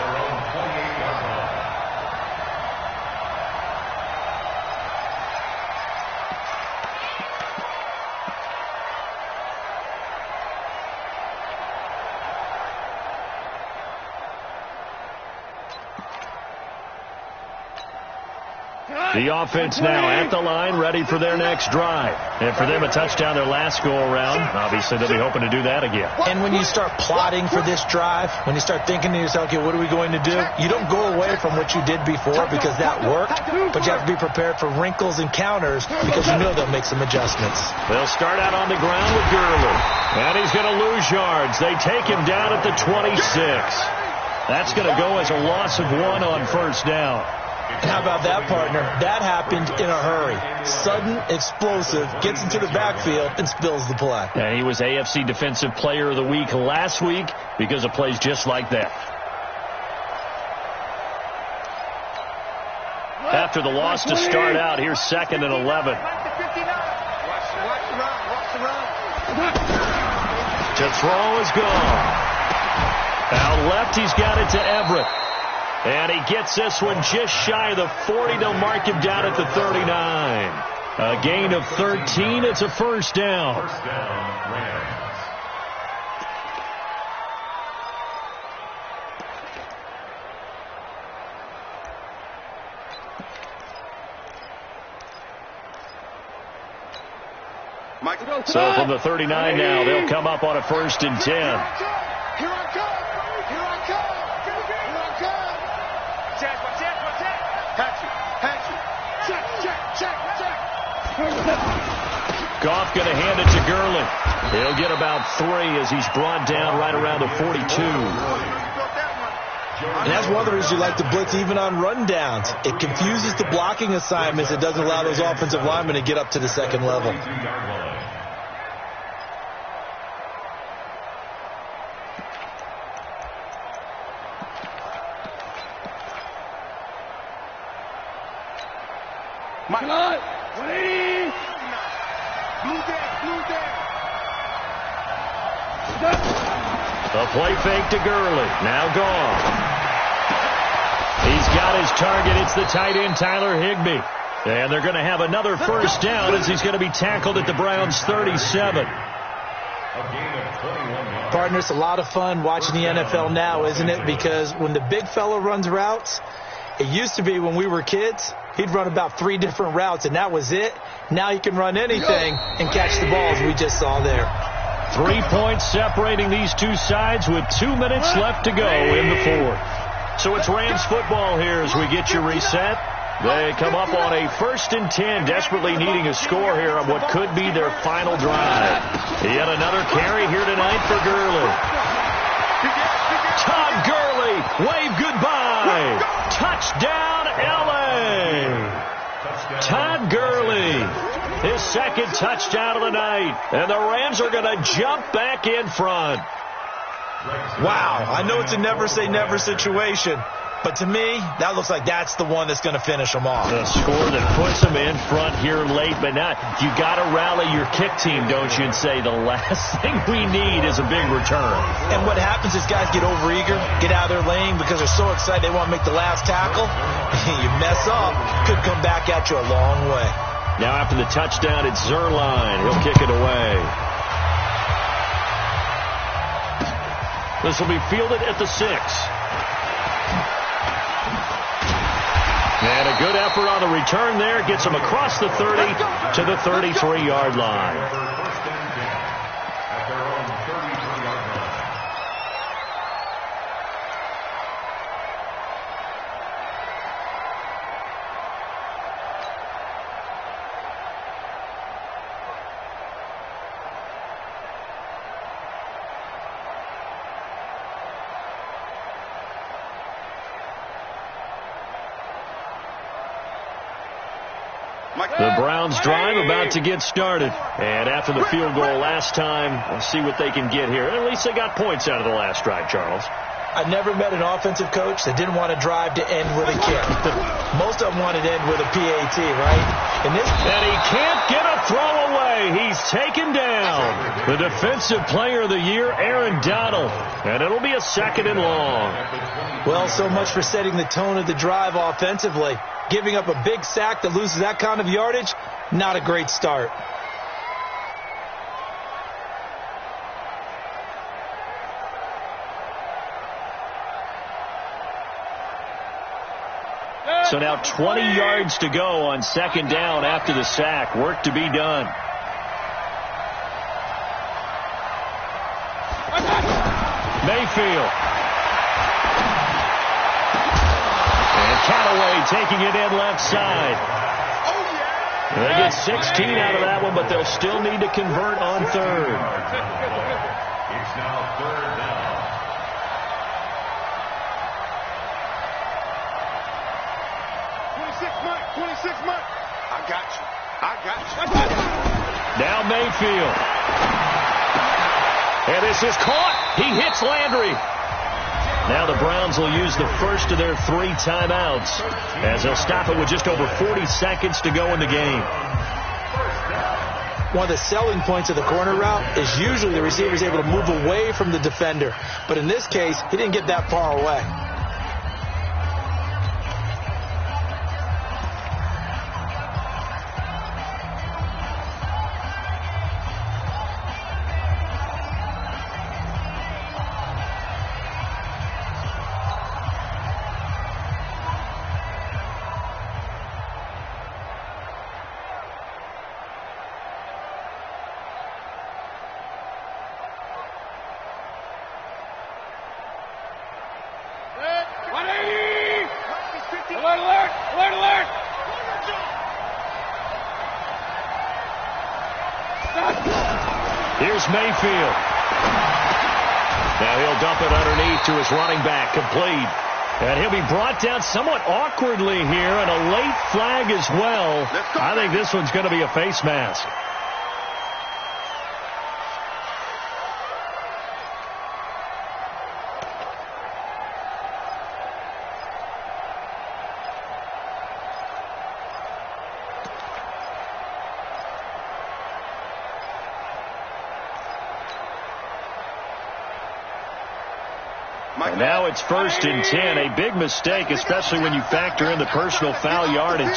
The offense now at the line, ready for their next drive. And for them, a touchdown their last go-around. Obviously, they'll be hoping to do that again. And when you start plotting for this drive, when you start thinking to yourself, okay, what are we going to do? You don't go away from what you did before because that worked, but you have to be prepared for wrinkles and counters because you know they'll make some adjustments. They'll start out on the ground with Gurley. And he's going to lose yards. They take him down at the 26. That's going to go as a loss of 1 on first down. How about that, partner? That happened in a hurry. Sudden, explosive, gets into the backfield, and spills the play. And he was AFC Defensive Player of the Week last week because of plays just like that. After the loss to start out, here's 2nd and 11. Watch the run. To throw is gone. Out left, he's got it to Everett. And he gets this one just shy of the 40. They'll mark him down at the 39. A gain of 13. It's a first down. First down, Rams. So from the 39 now, they'll come up on a 1st and 10. Here I come. Goff going to hand it to Gurley. He'll get about 3 as he's brought down right around the 42. And that's one of the reasons you like to blitz even on rundowns. It confuses the blocking assignments. It doesn't allow those offensive linemen to get up to the second level. Come on. 180. Blue there. The play fake to Gurley. Now gone. He's got his target. It's the tight end, Tyler Higbee. And they're going to have another first down as he's going to be tackled at the Browns' 37. Partner, it's a lot of fun watching the NFL now, isn't it? Because when the big fella runs routes, it used to be when we were kids, he'd run about 3 different routes, and that was it. Now he can run anything and catch the balls we just saw there. 3 points separating these two sides with 2 minutes left to go in the 4th. So it's Rams football here as we get you reset. They come up on a 1st and 10, desperately needing a score here on what could be their final drive. Yet another carry here tonight for Gurley. Todd Gurley, wave goodbye. Touchdown, L.A. Todd Gurley, his 2nd touchdown of the night. And the Rams are going to jump back in front. Wow, I know it's a never say never situation, but to me, that looks like that's the one that's going to finish them off. The score that puts them in front here late, but not. You got to rally your kick team, don't you, and say the last thing we need is a big return. And what happens is guys get overeager, get out of their lane because they're so excited they want to make the last tackle. You mess up, could come back at you a long way. Now after the touchdown, it's Zerline. He'll kick it away. This will be fielded at the 6. And a good effort on the return there. Gets him across the 30 to the 33-yard line. First and 10 at their own 33-yard line. The Browns drive about to get started. And after the field goal last time, we'll see what they can get here. At least they got points out of the last drive, Charles. I never met an offensive coach that didn't want to drive to end with a kick. Most of them wanted to end with a PAT, right? And he can't get a throw away. He's taken down. The Defensive Player of the Year, Aaron Donald. And it'll be a 2nd and long. Well, so much for setting the tone of the drive offensively. Giving up a big sack that loses that kind of yardage, not a great start. So now 20 yards to go on second down after the sack. Work to be done. Mayfield. And Callaway taking it in left side. They get 16 out of that one, but they'll still need to convert on third. It's now third down. I got you. Now Mayfield. And this is caught. He hits Landry. Now the Browns will use the first of their 3 timeouts as they'll stop it with just over 40 seconds to go in the game. One of the selling points of the corner route is usually the receiver is able to move away from the defender. But in this case, he didn't get that far away. Here's Mayfield. Now he'll dump it underneath to his running back, complete. And he'll be brought down somewhat awkwardly here, and a late flag as well. I think this one's going to be a face mask. And now it's 1st and 10. A big mistake, especially when you factor in the personal foul yardage.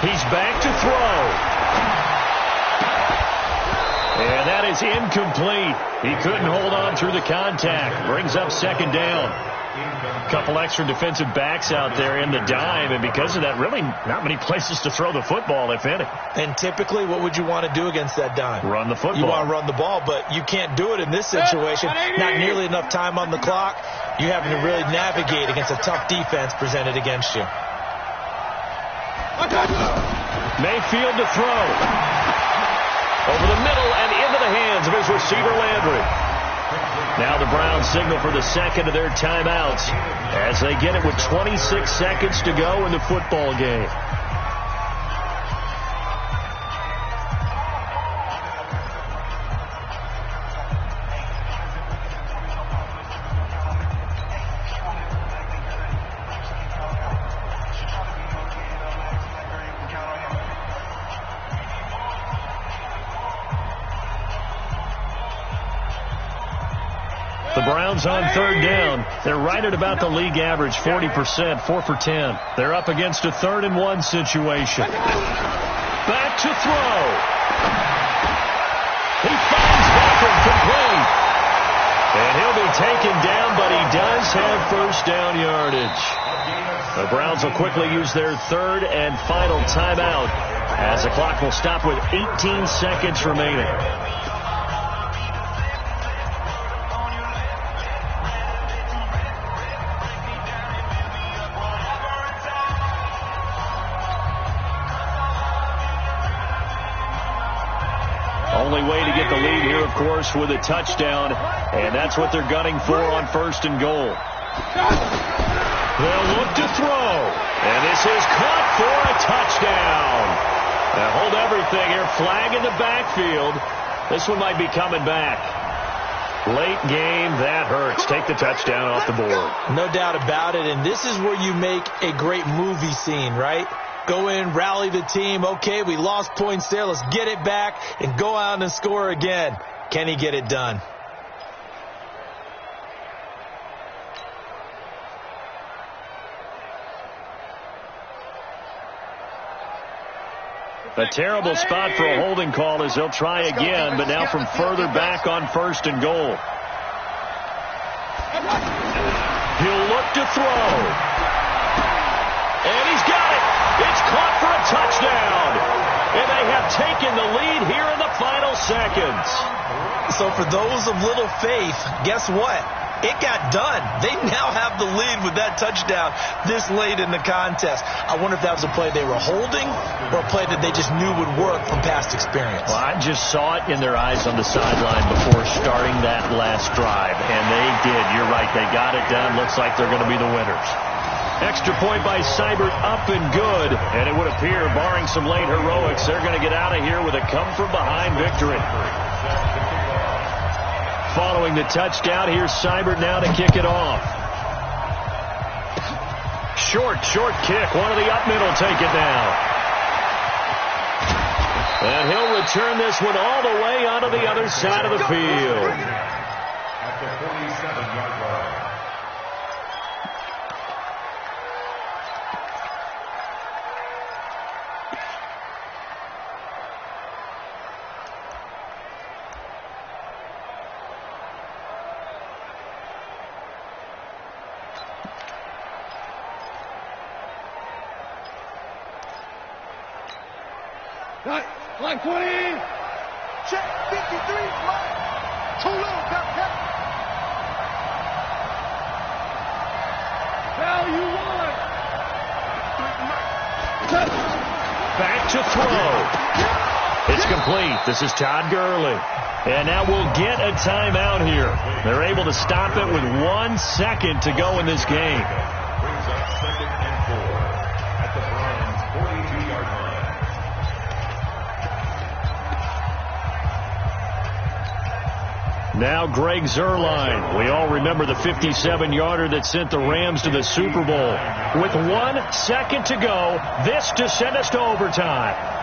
He's back to throw. And that is incomplete. He couldn't hold on through the contact. Brings up second down. A couple extra defensive backs out there in the dime, and because of that, really not many places to throw the football, if any. And typically, what would you want to do against that dime? Run the football. You want to run the ball, but you can't do it in this situation. Not nearly enough time on the clock. You're having to really navigate against a tough defense presented against you. Mayfield to throw. Over the middle and into the hands of his receiver, Landry. Now the Browns signal for the second of their timeouts as they get it with 26 seconds to go in the football game. The Browns on third down. They're right at about the league average, 40%, 4 for 10. They're up against a 3rd and 1 situation. Back to throw. He finds Beckham, complete. And he'll be taken down, but he does have first down yardage. The Browns will quickly use their 3rd and final timeout as the clock will stop with 18 seconds remaining. Only way to get the lead here, of course, with a touchdown, and that's what they're gunning for on 1st and goal. They'll look to throw, and this is caught for a touchdown. Now hold everything here, flag in the backfield. This one might be coming back. Late game, that hurts. Take the touchdown off the board. No doubt about it, and this is where you make a great movie scene, right? Go in, rally the team. Okay, we lost points there. Let's get it back and go out and score again. Can he get it done? A terrible spot for a holding call as they'll try again, but now from further back on 1st and goal. He'll look to throw. touchdown. And they have taken the lead here in the final seconds. So for those of little faith, guess what? It got done. They now have the lead with that touchdown this late in the contest. I wonder if that was a play they were holding or a play that they just knew would work from past experience. Well, I just saw it in their eyes on the sideline before starting that last drive, and they did. You're right. They got it done. Looks like they're going to be the winners. Extra point by Seibert, up and good. And it would appear, barring some late heroics, they're going to get out of here with a come-from-behind victory. Following the touchdown, here's Seibert now to kick it off. Short kick. One of the up middle take it now. And he'll return this one all the way onto the other side of the field. At the 47-yard line. Line 20. Check. 53. Line. Too low. Tap. Now you want. Back to throw. It's complete. This is Todd Gurley. And now we'll get a timeout here. They're able to stop it with 1 second to go in this game. Brings up 2nd and 4 at the Browns' 42-yard line. Now Greg Zuerlein. We all remember the 57-yarder that sent the Rams to the Super Bowl. With 1 second to go, this to send us to overtime.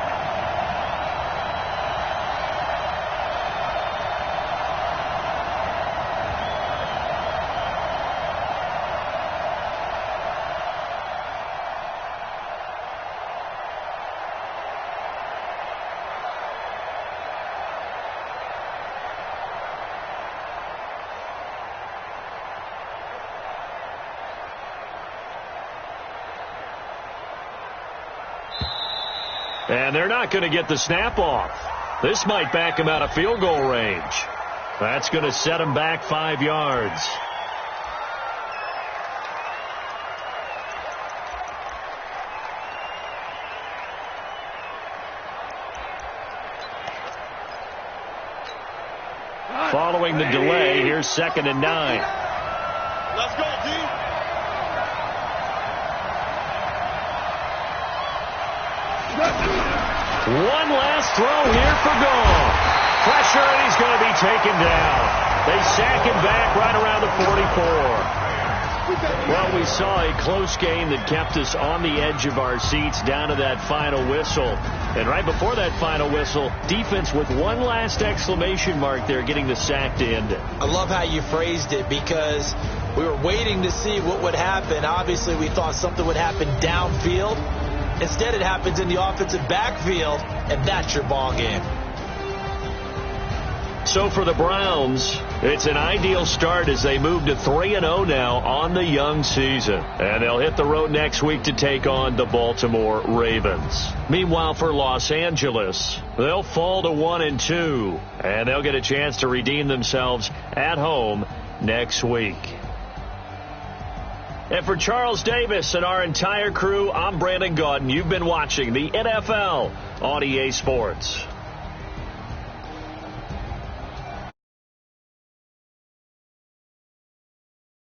And they're not going to get the snap off. This might back him out of field goal range. That's going to set him back 5 yards. Following the delay, here's 2nd and 9. Let's go, D. One last throw here for Goff. Pressure, and he's going to be taken down. They sack him back right around the 44. Well, we saw a close game that kept us on the edge of our seats down to that final whistle. And right before that final whistle, defense with one last exclamation mark there, getting the sack to end it. I love how you phrased it, because we were waiting to see what would happen. Obviously, we thought something would happen downfield. Instead, it happens in the offensive backfield, and that's your ball game. So for the Browns, it's an ideal start as they move to 3-0 now on the young season. And they'll hit the road next week to take on the Baltimore Ravens. Meanwhile, for Los Angeles, they'll fall to 1-2, and they'll get a chance to redeem themselves at home next week. And for Charles Davis and our entire crew, I'm Brandon Gaudin. You've been watching the NFL on EA Sports.